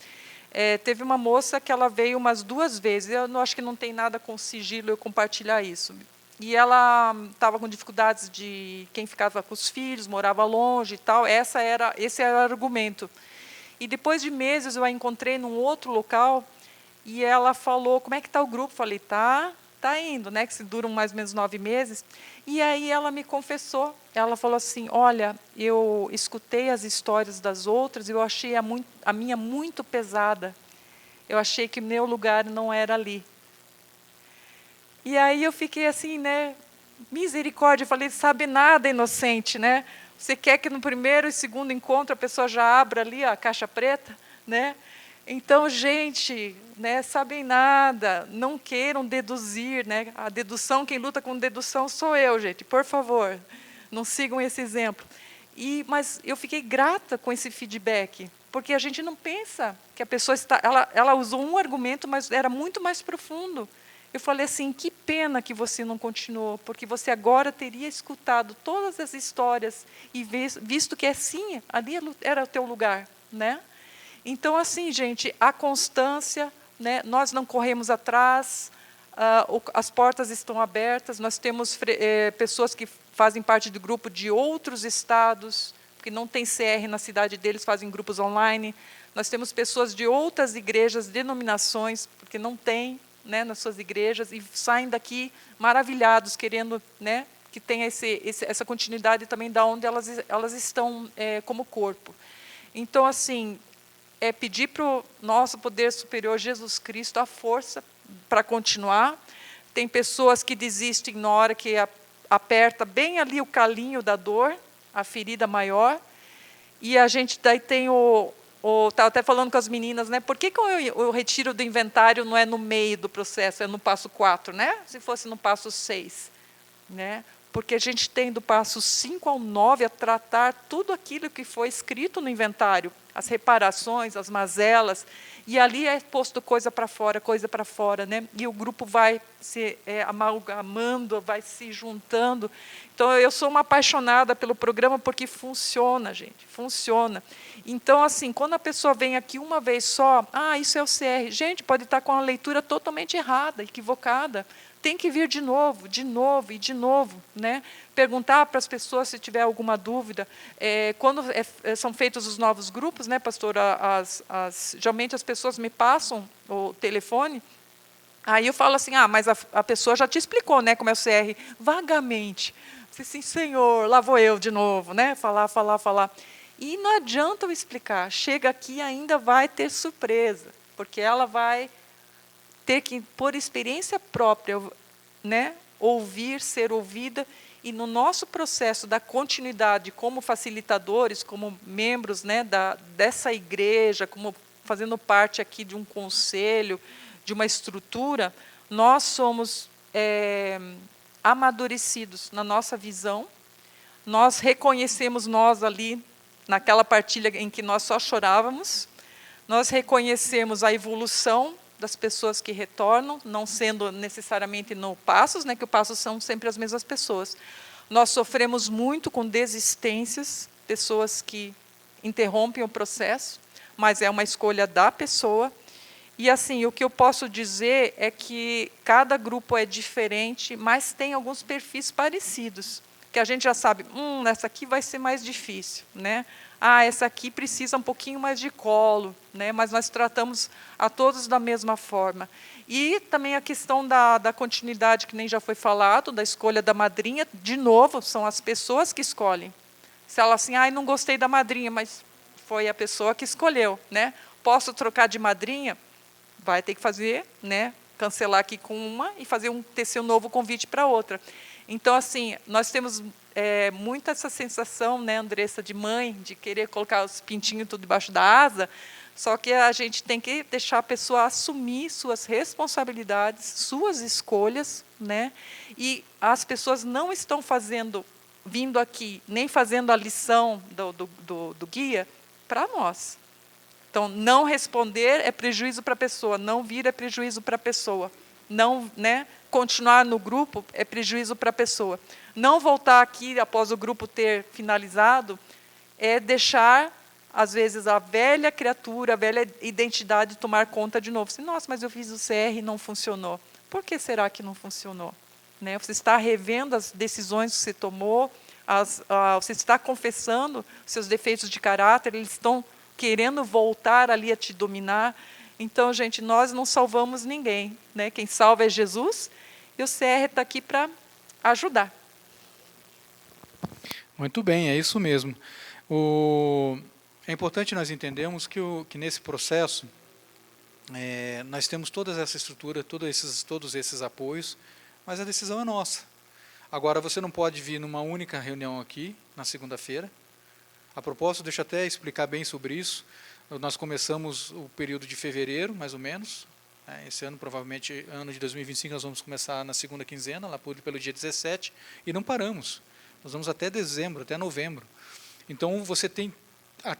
Teve uma moça que ela veio umas 2 vezes, eu não acho que não tem nada com sigilo eu compartilhar isso. E ela estava com dificuldades de quem ficava com os filhos, morava longe e tal, esse era o argumento. E depois de meses eu a encontrei num outro local e ela falou, como é que está o grupo? Falei, tá indo, né, que se duram mais ou menos 9 meses. E aí ela me confessou, ela falou assim, olha, eu escutei as histórias das outras e eu achei a minha muito pesada. Eu achei que meu lugar não era ali. E aí eu fiquei assim, né, misericórdia, eu falei, sabe nada, inocente, né? Você quer que no primeiro e segundo encontro a pessoa já abra ali a caixa preta, né? Então, gente, né, sabem nada, não queiram deduzir, né? A dedução, quem luta com dedução sou eu, gente, por favor, não sigam esse exemplo. Mas eu fiquei grata com esse feedback, porque a gente não pensa que a pessoa ela usou um argumento, mas era muito mais profundo. Eu falei assim, que pena que você não continuou, porque você agora teria escutado todas as histórias e visto que sim, ali era o teu lugar, né? Então, assim, gente, a constância, né, nós não corremos atrás, as portas estão abertas, nós temos pessoas que fazem parte do grupo de outros estados, porque não tem CR na cidade deles, fazem grupos online. Nós temos pessoas de outras igrejas, denominações, porque não tem, né, nas suas igrejas, e saem daqui maravilhados, querendo, né, que tenha essa continuidade também da onde elas estão como corpo. Então, assim, pedir para o nosso poder superior, Jesus Cristo, a força para continuar. Tem pessoas que desistem na hora que aperta bem ali o calinho da dor, a ferida maior, e a gente daí tem estava até falando com as meninas, né? Por que o retiro do inventário não é no meio do processo, é no passo 4, né? Se fosse no passo 6, né? Porque a gente tem do passo 5 ao 9 a tratar tudo aquilo que foi escrito no inventário, as reparações, as mazelas, e ali é posto coisa para fora, né? E o grupo vai se amalgamando, vai se juntando. Então, eu sou uma apaixonada pelo programa porque funciona, gente, funciona. Então, assim, quando a pessoa vem aqui uma vez só, isso é o CR. Gente, pode estar com a leitura totalmente errada, equivocada. Tem que vir de novo e de novo, né? Perguntar para as pessoas se tiver alguma dúvida. Quando são feitos os novos grupos, né, pastora, geralmente as pessoas me passam o telefone, aí eu falo assim, mas a pessoa já te explicou, né, como é o CR, vagamente. Assim, Senhor, lá vou eu de novo, né? Falar. E não adianta eu explicar. Chega aqui e ainda vai ter surpresa, porque ela vai ter que, por experiência própria, né, ouvir, ser ouvida, e no nosso processo da continuidade como facilitadores, como membros, né, dessa igreja, como fazendo parte aqui de um conselho, de uma estrutura, nós somos amadurecidos na nossa visão, nós reconhecemos nós ali, naquela partilha em que nós só chorávamos, nós reconhecemos a evolução das pessoas que retornam, não sendo necessariamente no Passos, né, que o Passos são sempre as mesmas pessoas. Nós sofremos muito com desistências, pessoas que interrompem o processo, mas é uma escolha da pessoa. E, assim, o que eu posso dizer é que cada grupo é diferente, mas tem alguns perfis parecidos, que a gente já sabe, essa aqui vai ser mais difícil, né? Essa aqui precisa um pouquinho mais de colo, né? Mas nós tratamos a todos da mesma forma. E também a questão da continuidade, que nem já foi falado, da escolha da madrinha, de novo, são as pessoas que escolhem. Se ela assim, não gostei da madrinha, mas foi a pessoa que escolheu, né? Posso trocar de madrinha? Vai ter que fazer, né? Cancelar aqui com uma e tecer um novo convite para outra. Então, assim, nós temos muito essa sensação, né, Andressa, de mãe, de querer colocar os pintinhos tudo debaixo da asa, só que a gente tem que deixar a pessoa assumir suas responsabilidades, suas escolhas, né? E as pessoas não estão vindo aqui, nem fazendo a lição do guia para nós. Então, não responder é prejuízo para a pessoa, não vir é prejuízo para a pessoa, não, né, continuar no grupo é prejuízo para a pessoa. Não voltar aqui após o grupo ter finalizado é deixar, às vezes, a velha criatura, a velha identidade tomar conta de novo. Assim, nossa, mas eu fiz o CR e não funcionou. Por que será que não funcionou? Né, você está revendo as decisões que você tomou, você está confessando seus defeitos de caráter, eles estão querendo voltar ali a te dominar. Então, gente, nós não salvamos ninguém, né? Quem salva é Jesus, e o CR está aqui para ajudar. Muito bem, é isso mesmo. É importante nós entendermos que nesse processo nós temos toda essa estrutura, todos esses apoios, mas a decisão é nossa. Agora, você não pode vir numa única reunião aqui, na segunda-feira. A propósito, deixa eu até explicar bem sobre isso. Nós começamos o período de fevereiro, mais ou menos. Esse ano, provavelmente, ano de 2025, nós vamos começar na segunda quinzena, lá pelo dia 17, e não paramos. Nós vamos até dezembro, até novembro. Então, você tem,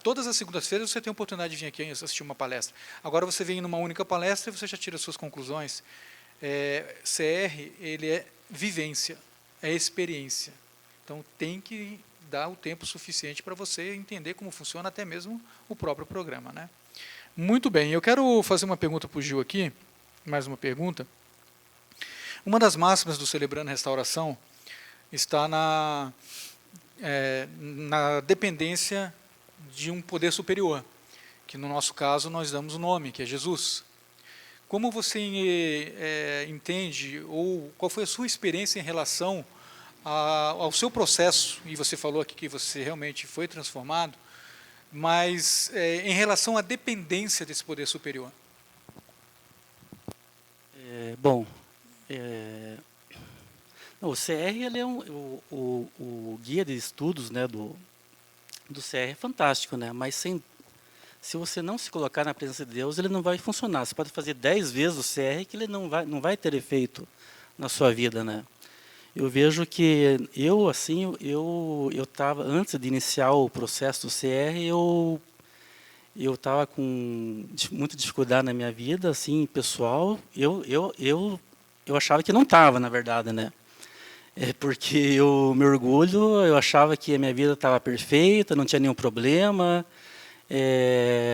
todas as segundas-feiras, você tem a oportunidade de vir aqui assistir uma palestra. Agora, você vem numa única palestra e você já tira as suas conclusões. CR, ele é vivência, é experiência. Então, tem que dar o tempo suficiente para você entender como funciona até mesmo o próprio programa, né? Muito bem, eu quero fazer uma pergunta para o Gil aqui, mais uma pergunta. Uma das máximas do Celebrando Restauração está na dependência de um poder superior, que no nosso caso nós damos o nome, que é Jesus. Como você entende, ou qual foi a sua experiência em relação ao seu processo, e você falou aqui que você realmente foi transformado, mas em relação à dependência desse poder superior? O CR ele é o guia de estudos, né, do CR é fantástico, né, mas Se você não se colocar na presença de Deus, ele não vai funcionar. Você pode fazer 10 vezes o CR que ele não vai ter efeito na sua vida, né? Eu vejo que eu estava, antes de iniciar o processo do CR, eu estava com muita dificuldade na minha vida, assim, pessoal. Eu achava que não estava, na verdade, né? Porque meu orgulho, eu achava que a minha vida estava perfeita, não tinha nenhum problema.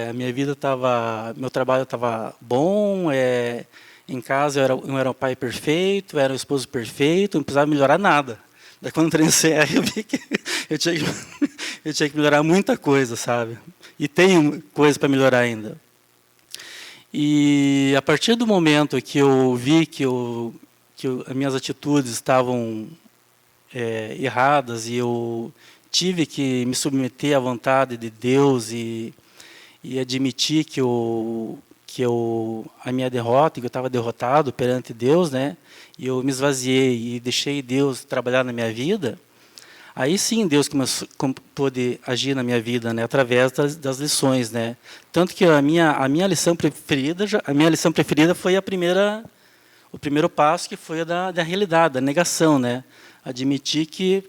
A minha vida meu trabalho estava bom. Em casa eu era um pai perfeito, eu era um esposo perfeito, não precisava melhorar nada. Daí quando entrei no CR, eu vi que eu tinha que melhorar muita coisa, sabe? E tenho coisa para melhorar ainda. E a partir do momento que eu vi que as minhas atitudes estavam erradas e eu tive que me submeter à vontade de Deus e admitir a minha derrota, que eu estava derrotado perante Deus, né? E eu me esvaziei e deixei Deus trabalhar na minha vida. Aí sim Deus pôde agir na minha vida, né? Através das lições, né? Tanto que a minha lição preferida foi o primeiro passo, que foi a da realidade, da negação, né? Admitir que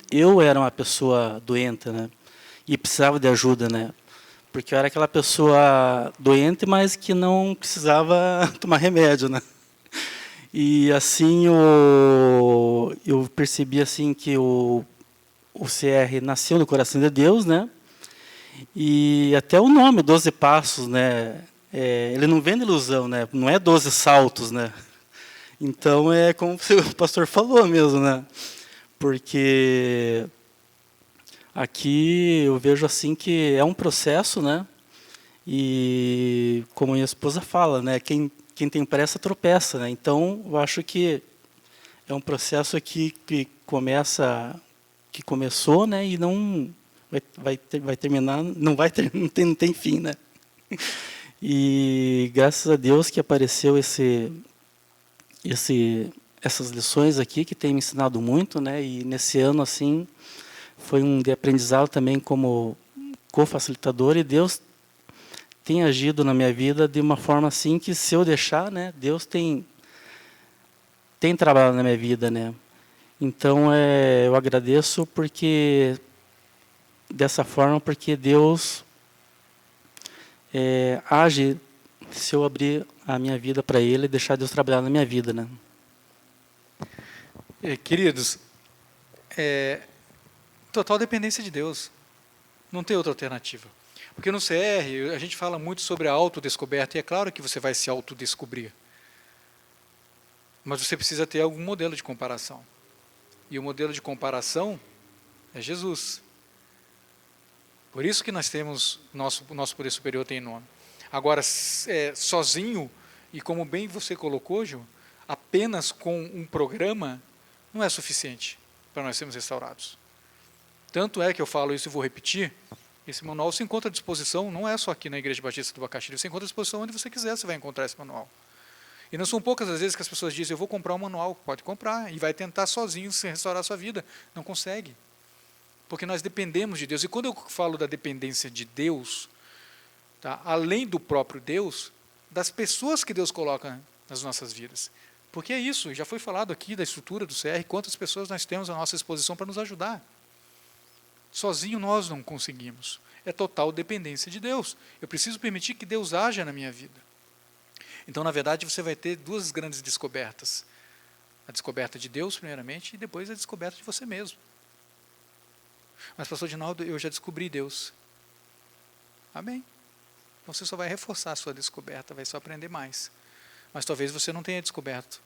eu era uma pessoa doente, né? E precisava de ajuda, né? Porque eu era aquela pessoa doente, mas que não precisava tomar remédio, né? E assim eu percebi assim que o CR nasceu no coração de Deus, né? E até o nome, 12 passos, né? Ele não vem de ilusão, né? Não é 12 saltos, né? Então é como o pastor falou mesmo, né? Porque aqui eu vejo assim que é um processo, né? E como minha esposa fala, né? Quem tem pressa tropeça, né? Então eu acho que é um processo aqui que começou, né? E não vai terminar, não tem fim, né? E graças a Deus que apareceu essas lições aqui que tem me ensinado muito, né? E nesse ano assim foi um de aprendizado também como co-facilitador, e Deus tem agido na minha vida de uma forma assim que, se eu deixar, né, Deus tem trabalhado na minha vida, né? Então eu agradeço dessa forma, porque Deus age se eu abrir a minha vida para Ele e deixar Deus trabalhar na minha vida, né? Queridos, total dependência de Deus. Não tem outra alternativa. Porque no CR a gente fala muito sobre a autodescoberta, e é claro que você vai se autodescobrir. Mas você precisa ter algum modelo de comparação. E o modelo de comparação é Jesus. Por isso que nós temos, nosso poder superior tem nome. Agora, sozinho, e como bem você colocou, Gil, apenas com um programa, não é suficiente para nós sermos restaurados. Tanto é que eu falo isso e vou repetir, esse manual se encontra à disposição, não é só aqui na Igreja Batista do Bacaxiri, você encontra à disposição onde você quiser, você vai encontrar esse manual. E não são poucas as vezes que as pessoas dizem, eu vou comprar um manual, pode comprar, e vai tentar sozinho se restaurar a sua vida. Não consegue. Porque nós dependemos de Deus. E quando eu falo da dependência de Deus, tá, além do próprio Deus, das pessoas que Deus coloca nas nossas vidas. Porque é isso, já foi falado aqui da estrutura do CR, quantas pessoas nós temos à nossa disposição para nos ajudar. Sozinho nós não conseguimos. É total dependência de Deus. Eu preciso permitir que Deus haja na minha vida. Então, na verdade, você vai ter duas grandes descobertas. A descoberta de Deus, primeiramente, e depois a descoberta de você mesmo. Mas, pastor Dinaldo, eu já descobri Deus. Amém. Então, você só vai reforçar a sua descoberta, vai só aprender mais. Mas talvez você não tenha descoberto.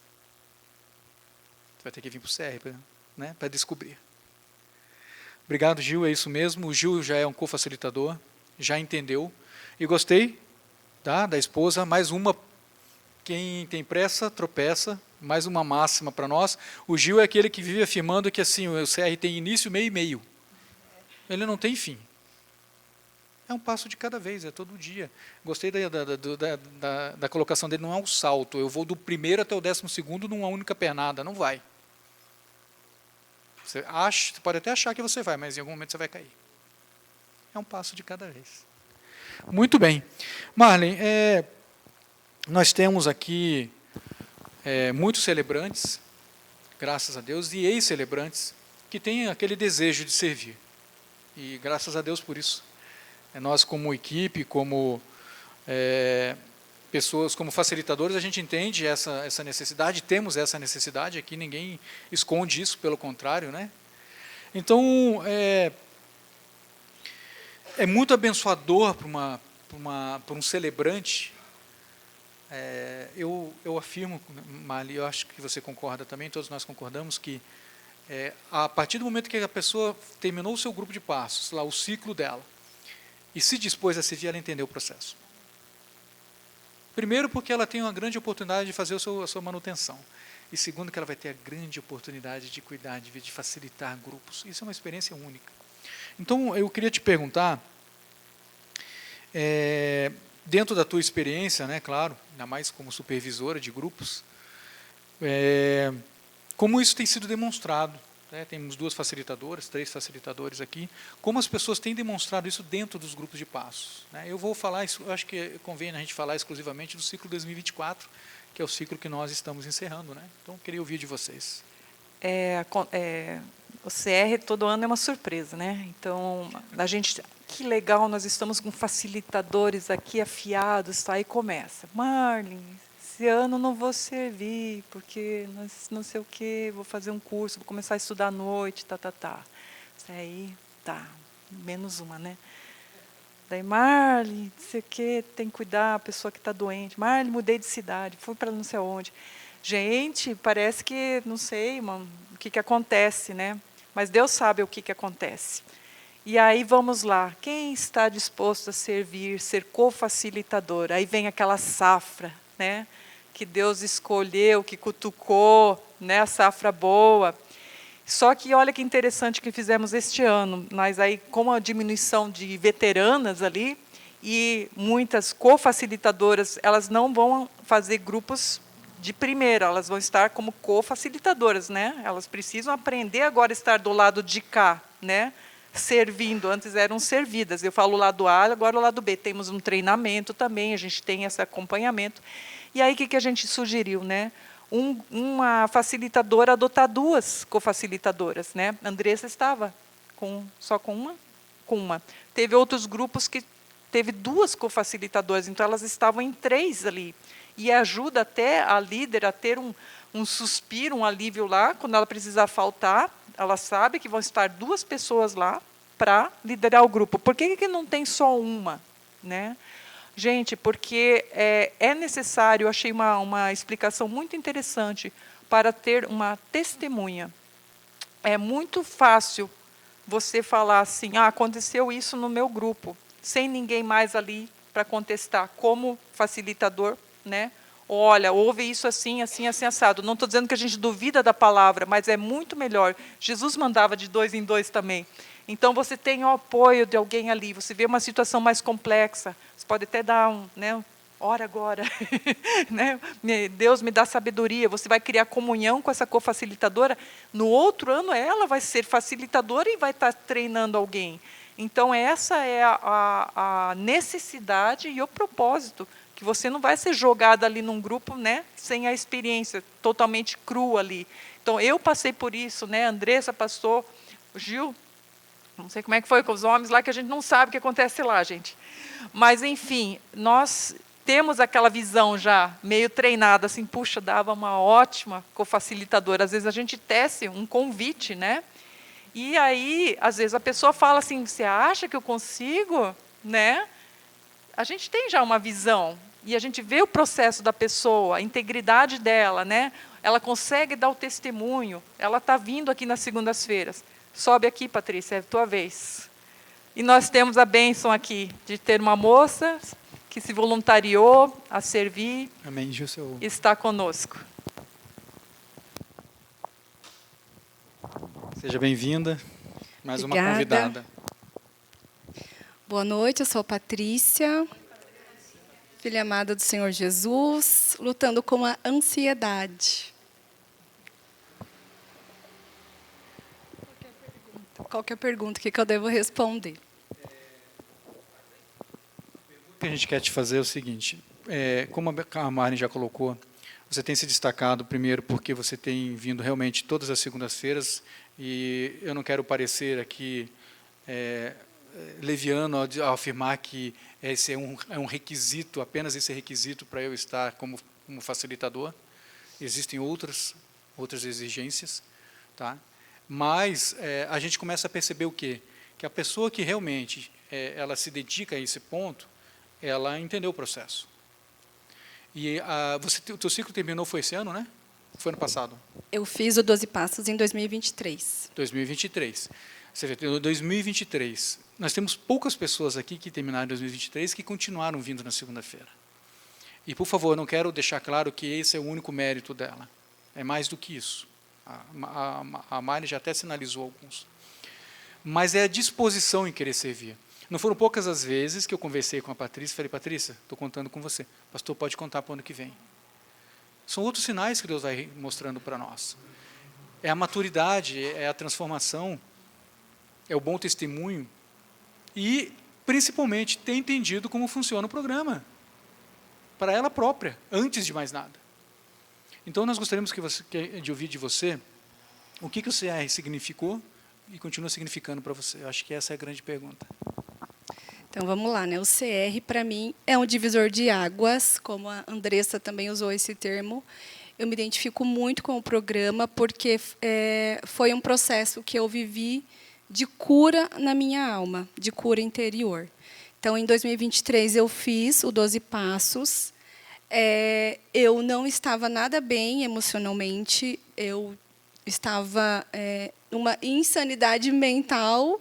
Você vai ter que vir para o CR para descobrir. Obrigado, Gil, é isso mesmo. O Gil já é um co-facilitador, já entendeu. E gostei da esposa, mais uma. Quem tem pressa, tropeça. Mais uma máxima para nós. O Gil é aquele que vive afirmando que assim, o CR tem início, meio e meio. Ele não tem fim. É um passo de cada vez, é todo dia. Gostei da colocação dele, não é um salto. Eu vou do primeiro até o 12º numa única pernada. Não vai. Você pode até achar que você vai, mas em algum momento você vai cair. É um passo de cada vez. Muito bem. Marlen, nós temos aqui muitos celebrantes, graças a Deus, e ex-celebrantes que têm aquele desejo de servir. E graças a Deus por isso. Nós, como equipe, como pessoas, como facilitadores, a gente entende essa necessidade, temos essa necessidade aqui, ninguém esconde isso, pelo contrário, né? Então, é muito abençoador para um celebrante. Eu afirmo, Marli, eu acho que você concorda também, todos nós concordamos, que a partir do momento que a pessoa terminou o seu grupo de passos, lá, o ciclo dela, e se dispôs a servir, ela entendeu o processo. Primeiro, porque ela tem uma grande oportunidade de fazer a sua manutenção. E segundo, que ela vai ter a grande oportunidade de cuidar, de facilitar grupos. Isso é uma experiência única. Então, eu queria te perguntar, dentro da tua experiência, né, claro, ainda mais como supervisora de grupos, como isso tem sido demonstrado, né? Temos 2 facilitadoras, 3 facilitadores aqui, como as pessoas têm demonstrado isso dentro dos grupos de passos, né? Eu vou falar, eu acho que convém a gente falar exclusivamente do ciclo 2024, que é o ciclo que nós estamos encerrando, né? Então, eu queria ouvir de vocês. O CR todo ano é uma surpresa, né? Então, que legal, nós estamos com facilitadores aqui afiados, tá? Aí começa, Marlen, esse ano não vou servir, porque não sei o quê, vou fazer um curso, vou começar a estudar à noite, Isso aí, menos uma, né? Daí, Marlen, não sei o quê, tem que cuidar a pessoa que está doente. Marlen, mudei de cidade, fui para não sei onde. Gente, parece que, não sei, o que acontece, né? Mas Deus sabe o que acontece. E aí, vamos lá. Quem está disposto a servir, ser co-facilitador? Aí vem aquela safra, né? Que Deus escolheu, que cutucou, né? A safra boa. Só que olha que interessante que fizemos este ano. Mas aí, com a diminuição de veteranas ali, e muitas co-facilitadoras, elas não vão fazer grupos de primeira, elas vão estar como co-facilitadoras, né? Elas precisam aprender agora a estar do lado de cá, né? Servindo, antes eram servidas. Eu falo o lado A, agora o lado B. Temos um treinamento também, a gente tem esse acompanhamento. E aí, o que a gente sugeriu, né? Uma facilitadora adotar 2 co-facilitadoras, né? A Andressa estava só com uma? Com uma. Teve outros grupos que teve 2 co-facilitadoras, então elas estavam em 3 ali. E ajuda até a líder a ter um suspiro, um alívio lá, quando ela precisar faltar, ela sabe que vão estar 2 pessoas lá para liderar o grupo. Por que não tem só uma, né? Gente, porque é necessário, eu achei uma explicação muito interessante, para ter uma testemunha. É muito fácil você falar assim, aconteceu isso no meu grupo, sem ninguém mais ali para contestar, como facilitador, né? Olha, houve isso assim, assim, assim, assado. Não estou dizendo que a gente duvida da palavra, mas é muito melhor. Jesus mandava de 2 em 2 também. Então, você tem o apoio de alguém ali, você vê uma situação mais complexa, você pode até dar ora agora, né? Deus me dá sabedoria, você vai criar comunhão com essa co-facilitadora, no outro ano ela vai ser facilitadora e vai estar treinando alguém. Então, essa é a necessidade e o propósito, que você não vai ser jogada ali num grupo, né, sem a experiência, totalmente crua ali. Então, eu passei por isso, né? A Andressa passou, o Gil, não sei como é que foi com os homens lá, que a gente não sabe o que acontece lá, gente. Mas, enfim, nós temos aquela visão já meio treinada, assim, puxa, dava uma ótima co-facilitadora. Às vezes a gente tece um convite, né? E aí, às vezes, a pessoa fala assim, você acha que eu consigo? Né? A gente tem já uma visão, e a gente vê o processo da pessoa, a integridade dela, né? Ela consegue dar o testemunho, ela está vindo aqui nas segundas-feiras. Sobe aqui, Patrícia, é a tua vez. E nós temos a bênção aqui de ter uma moça que se voluntariou a servir. Amém, Gilson. Está conosco. Seja bem-vinda. Mais Obrigada. uma convidada. Boa noite, eu sou Patrícia, filha amada do Senhor Jesus, lutando com a ansiedade. Qualquer pergunta, o que eu devo responder? que a gente quer te fazer é o seguinte, como a Mari já colocou, você tem se destacado, primeiro, porque você tem vindo realmente todas as segundas-feiras, e eu não quero parecer aqui leviano ao afirmar que esse é um requisito, apenas esse requisito para eu estar como facilitador. Existem outras exigências, tá? Mas a gente começa a perceber o quê? Que a pessoa que realmente ela se dedica a esse ponto, ela entendeu o processo. E o teu ciclo terminou, foi esse ano, né? Foi ano passado? Eu fiz o 12 Passos em 2023. 2023. Você vê, em 2023, nós temos poucas pessoas aqui que terminaram em 2023 que continuaram vindo na segunda-feira. E, por favor, eu não quero deixar claro que esse é o único mérito dela. É mais do que isso. A Mari já até sinalizou alguns. Mas é a disposição em querer servir. Não foram poucas as vezes que eu conversei com a Patrícia e falei, Patrícia, estou contando com você. Pastor, pode contar para o ano que vem. São outros sinais que Deus vai mostrando para nós. É a maturidade, é a transformação, é o bom testemunho e, principalmente, ter entendido como funciona o programa. Para ela própria, antes de mais nada. Então, nós gostaríamos de ouvir de você o que o CR significou e continua significando para você. Eu acho que essa é a grande pergunta. Então, vamos lá, né? O CR, para mim, é um divisor de águas, como a Andressa também usou esse termo. Eu me identifico muito com o programa, porque foi um processo que eu vivi de cura na minha alma, de cura interior. Então, em 2023, eu fiz o 12 Passos. Eu não estava nada bem emocionalmente, eu estava numa insanidade mental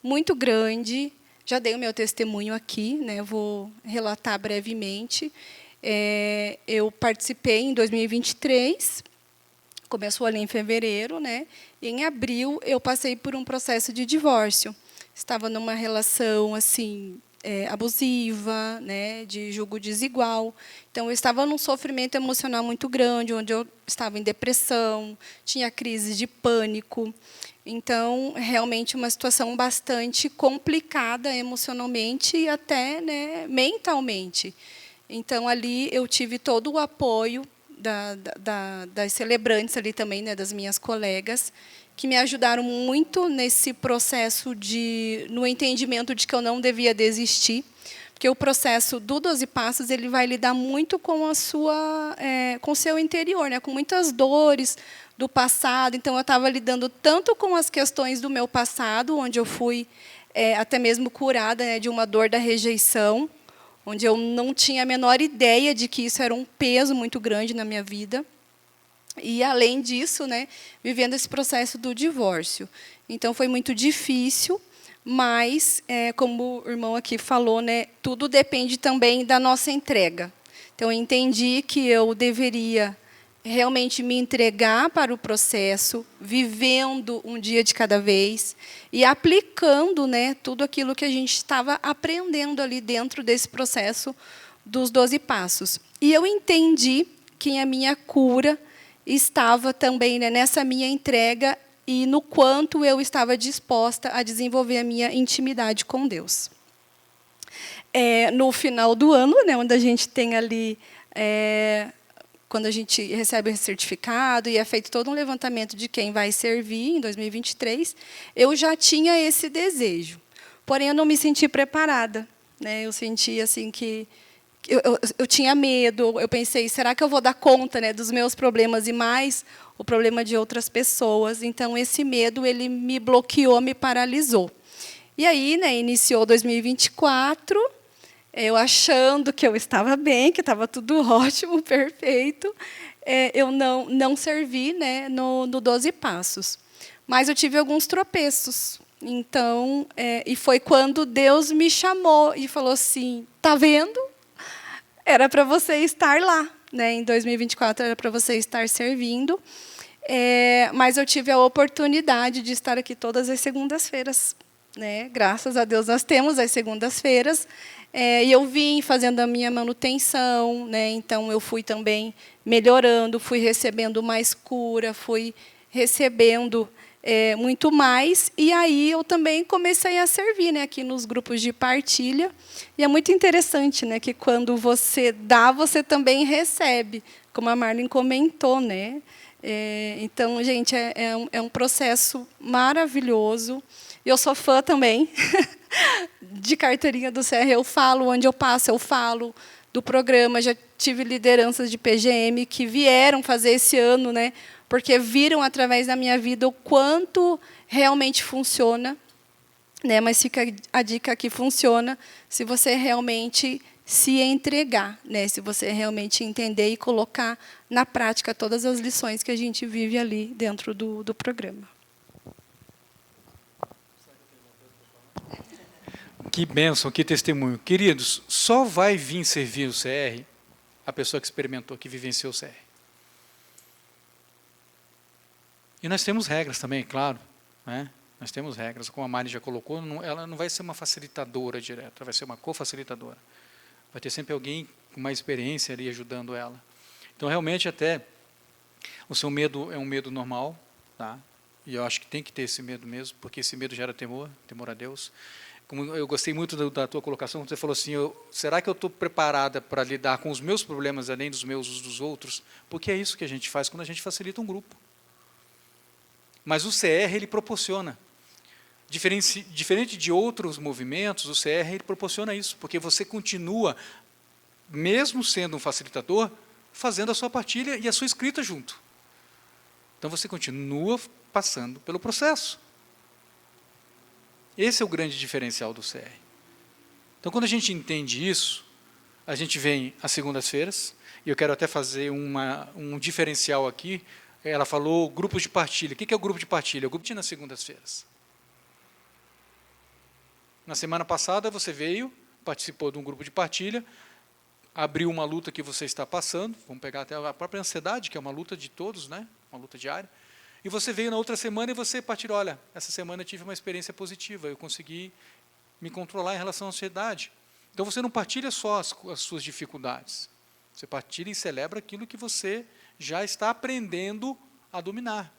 muito grande. Já dei o meu testemunho aqui, né? Vou relatar brevemente. Eu participei em 2023, começou ali em fevereiro, né? E em abril eu passei por um processo de divórcio. Estava numa relação assim abusiva, né? De julgo desigual. Então eu estava num sofrimento emocional muito grande, onde eu estava em depressão, tinha crises de pânico. Então, realmente, uma situação bastante complicada emocionalmente e até, né, mentalmente. Então, ali eu tive todo o apoio das celebrantes ali também, né, das minhas colegas, que me ajudaram muito nesse processo no entendimento de que eu não devia desistir, porque o processo do 12 Passos ele vai lidar muito com com o seu interior, né, com muitas dores do passado. Então, eu estava lidando tanto com as questões do meu passado, onde eu fui até mesmo curada, né, de uma dor da rejeição, onde eu não tinha a menor ideia de que isso era um peso muito grande na minha vida. E, além disso, né, vivendo esse processo do divórcio. Então, foi muito difícil, mas, como o irmão aqui falou, né, tudo depende também da nossa entrega. Então, eu entendi que eu deveria realmente me entregar para o processo, vivendo um dia de cada vez e aplicando, né, tudo aquilo que a gente estava aprendendo ali dentro desse processo dos 12 Passos. E eu entendi que a minha cura estava também, né, nessa minha entrega e no quanto eu estava disposta a desenvolver a minha intimidade com Deus. No final do ano, né, onde a gente tem ali quando a gente recebe o certificado e é feito todo um levantamento de quem vai servir em 2023, eu já tinha esse desejo. Porém, eu não me senti preparada, né? Eu senti assim que eu tinha medo. Eu pensei, será que eu vou dar conta, né, dos meus problemas e mais o problema de outras pessoas? Então, esse medo ele me bloqueou, me paralisou. E aí, né, iniciou 2024. Eu achando que eu estava bem, que estava tudo ótimo, perfeito, eu não servi, né, no 12 Passos. Mas eu tive alguns tropeços. Então, e foi quando Deus me chamou e falou assim, tá vendo? Era para você estar lá, né? Em 2024 era para você estar servindo. Mas eu tive a oportunidade de estar aqui todas as segundas-feiras, né? Graças a Deus nós temos as segundas-feiras. E eu vim fazendo a minha manutenção, né? Então eu fui também melhorando, fui recebendo mais cura, fui recebendo muito mais. E aí eu também comecei a servir, né, aqui nos grupos de partilha. E é muito interessante, né, que quando você dá, você também recebe, como a Marlene comentou, né? Então, gente, é um processo maravilhoso. Eu sou fã também de carteirinha do CR. Eu falo onde eu passo, eu falo do programa. Já tive lideranças de PGM que vieram fazer esse ano, né? Porque viram através da minha vida o quanto realmente funciona, né? Mas fica a dica que funciona se você realmente se entregar, né? Se você realmente entender e colocar na prática todas as lições que a gente vive ali dentro do programa. Que bênção, que testemunho. Queridos, só vai vir servir o CR a pessoa que experimentou, que vivenciou o CR. E nós temos regras também, claro, né? Nós temos regras, como a Mari já colocou, ela não vai ser uma facilitadora direta, ela vai ser uma co-facilitadora. Vai ter sempre alguém com mais experiência ali ajudando ela. Então, realmente, até o seu medo é um medo normal, tá? E eu acho que tem que ter esse medo mesmo, porque esse medo gera temor, temor a Deus. Como eu gostei muito da tua colocação, você falou assim, será que eu estou preparada para lidar com os meus problemas, além dos meus, os dos outros? Porque é isso que a gente faz quando a gente facilita um grupo. Mas o CR, ele proporciona. Diferente de outros movimentos, o CR ele proporciona isso, porque você continua, mesmo sendo um facilitador, fazendo a sua partilha e a sua escrita junto. Então, você continua passando pelo processo. Esse é o grande diferencial do CR. Então, quando a gente entende isso, a gente vem às segundas-feiras, e eu quero até fazer um diferencial aqui. Ela falou grupos de partilha. O que é o grupo de partilha? O grupo de nas segundas-feiras. Na semana passada, você veio, participou de um grupo de partilha, abriu uma luta que você está passando, vamos pegar até a própria ansiedade, que é uma luta de todos, né? Uma luta diária, e você veio na outra semana e você partilhou, olha, essa semana eu tive uma experiência positiva, eu consegui me controlar em relação à ansiedade. Então, você não partilha só as suas dificuldades, você partilha e celebra aquilo que você já está aprendendo a dominar.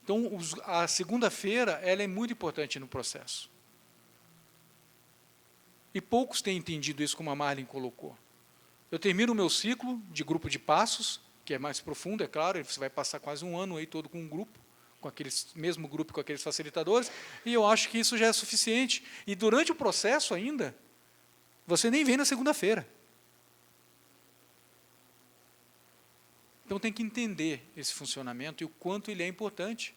Então, a segunda-feira ela é muito importante no processo. E poucos têm entendido isso, como a Marlene colocou. Eu termino o meu ciclo de grupo de passos, que é mais profundo, é claro, você vai passar quase um ano aí todo com um grupo, com aqueles mesmo grupo, com aqueles facilitadores, e eu acho que isso já é suficiente. E durante o processo ainda, você nem vem na segunda-feira. Então tem que entender esse funcionamento e o quanto ele é importante.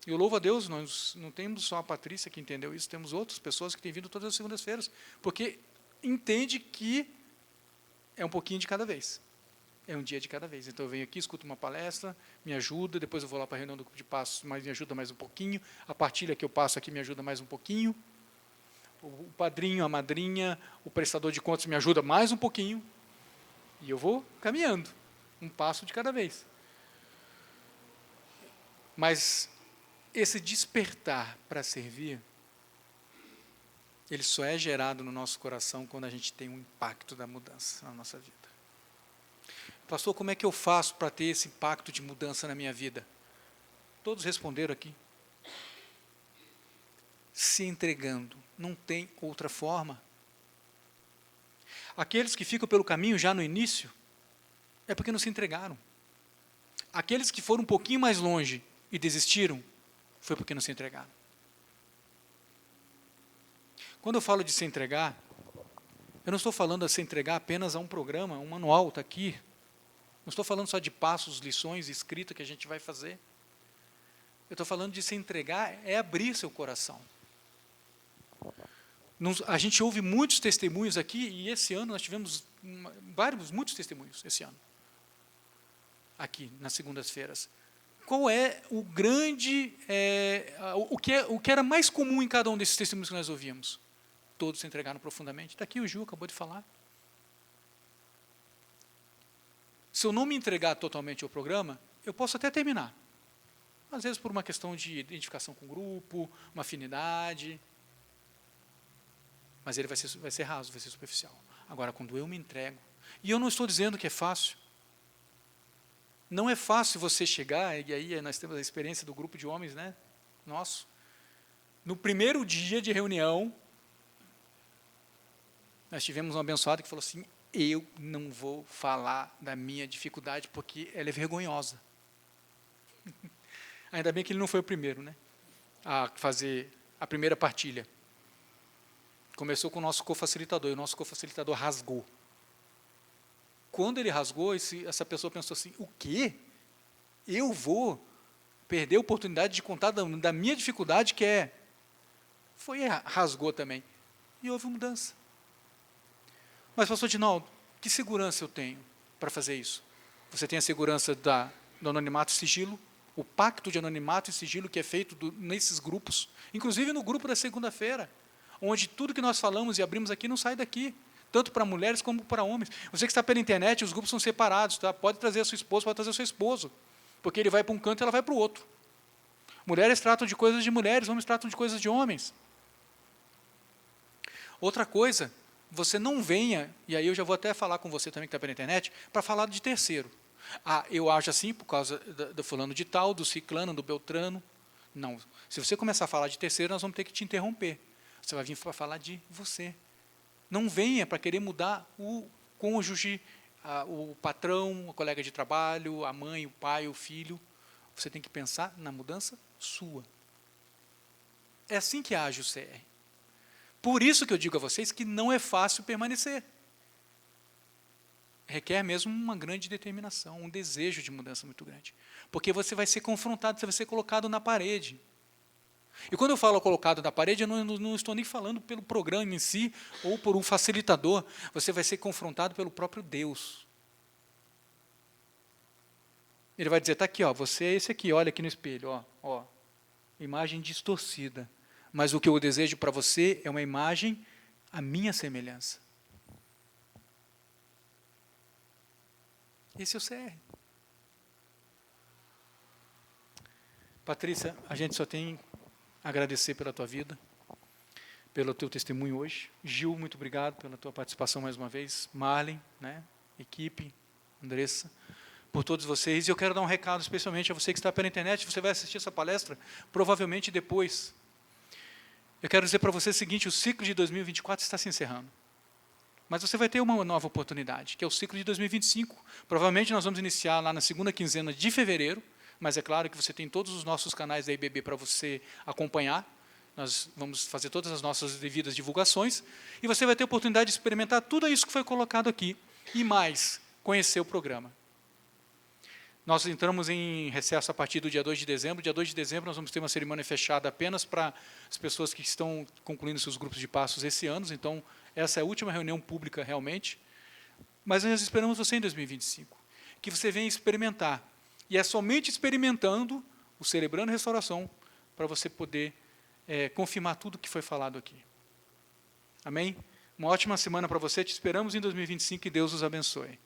E eu louvo a Deus, nós não temos só a Patrícia que entendeu isso, temos outras pessoas que têm vindo todas as segundas-feiras, porque entende que é um pouquinho de cada vez. É um dia de cada vez. Então eu venho aqui, escuto uma palestra, me ajuda, depois eu vou lá para a reunião do grupo de passos, mas me ajuda mais um pouquinho, a partilha que eu passo aqui me ajuda mais um pouquinho, o padrinho, a madrinha, o prestador de contas me ajuda mais um pouquinho, e eu vou caminhando, um passo de cada vez. Mas esse despertar para servir, ele só é gerado no nosso coração quando a gente tem um impacto da mudança na nossa vida. Pastor, como é que eu faço para ter esse impacto de mudança na minha vida? Todos responderam aqui. Se entregando, não tem outra forma. Aqueles que ficam pelo caminho já no início, é porque não se entregaram. Aqueles que foram um pouquinho mais longe e desistiram, foi porque não se entregaram. Quando eu falo de se entregar, eu não estou falando de se entregar apenas a um programa, um manual está aqui. Não estou falando só de passos, lições, escrita que a gente vai fazer. Eu estou falando de se entregar, é abrir seu coração. A gente ouve muitos testemunhos aqui, e esse ano nós tivemos muitos testemunhos, esse ano, aqui, nas segundas-feiras. Qual é o grande, o que era mais comum em cada um desses testemunhos que nós ouvíamos? Todos se entregaram profundamente. Está aqui o Gil, acabou de falar. Se eu não me entregar totalmente ao programa, eu posso até terminar. Às vezes por uma questão de identificação com o grupo, uma afinidade. Mas ele vai ser raso, vai ser superficial. Agora, quando eu me entrego, e eu não estou dizendo que é fácil. Não é fácil você chegar, e aí nós temos a experiência do grupo de homens, né? Nosso. No primeiro dia de reunião, nós tivemos um abençoado que falou assim, eu não vou falar da minha dificuldade porque ela é vergonhosa. Ainda bem que ele não foi o primeiro, né? A fazer a primeira partilha. Começou com o nosso cofacilitador, e o nosso cofacilitador rasgou. Quando ele rasgou, essa pessoa pensou assim, o quê? Eu vou perder a oportunidade de contar da minha dificuldade, que é... rasgou também. E houve mudança. Mas, pastor Dinaldo, que segurança eu tenho para fazer isso? Você tem a segurança do anonimato e sigilo, o pacto de anonimato e sigilo que é feito nesses grupos, inclusive no grupo da segunda-feira, onde tudo que nós falamos e abrimos aqui não sai daqui, tanto para mulheres como para homens. Você que está pela internet, os grupos são separados, tá? Pode trazer a sua esposa, pode trazer o seu esposo, porque ele vai para um canto e ela vai para o outro. Mulheres tratam de coisas de mulheres, homens tratam de coisas de homens. Outra coisa, você não venha, e aí eu já vou até falar com você também que está pela internet, para falar de terceiro. Eu acho assim por causa do fulano de tal, do ciclano, do beltrano. Não. Se você começar a falar de terceiro, nós vamos ter que te interromper. Você vai vir para falar de você. Não venha para querer mudar o cônjuge, o patrão, o colega de trabalho, a mãe, o pai, o filho. Você tem que pensar na mudança sua. É assim que age o CR. Por isso que eu digo a vocês que não é fácil permanecer. Requer mesmo uma grande determinação, um desejo de mudança muito grande. Porque você vai ser confrontado, você vai ser colocado na parede. E quando eu falo colocado na parede, eu não estou nem falando pelo programa em si, ou por um facilitador. Você vai ser confrontado pelo próprio Deus. Ele vai dizer, está aqui, ó, você é esse aqui, olha aqui no espelho, ó, imagem distorcida. Mas o que eu desejo para você é uma imagem à minha semelhança. Esse é o CR. Patrícia, a gente só tem a agradecer pela tua vida, pelo teu testemunho hoje. Gil, muito obrigado pela tua participação mais uma vez. Marlen, né, equipe, Andressa, por todos vocês. E eu quero dar um recado especialmente a você que está pela internet. Você vai assistir essa palestra provavelmente depois. Eu quero dizer para você o seguinte, o ciclo de 2024 está se encerrando. Mas você vai ter uma nova oportunidade, que é o ciclo de 2025. Provavelmente nós vamos iniciar lá na segunda quinzena de fevereiro, mas é claro que você tem todos os nossos canais da IBB para você acompanhar. Nós vamos fazer todas as nossas devidas divulgações, e você vai ter a oportunidade de experimentar tudo isso que foi colocado aqui, e mais, conhecer o programa. Nós entramos em recesso a partir do dia 2 de dezembro. Dia 2 de dezembro nós vamos ter uma cerimônia fechada apenas para as pessoas que estão concluindo seus grupos de passos esse ano. Então, essa é a última reunião pública realmente. Mas nós esperamos você em 2025. Que você venha experimentar. E é somente experimentando o Celebrando Restauração para você poder confirmar tudo que foi falado aqui. Amém? Uma ótima semana para você. Te esperamos em 2025 e Deus os abençoe.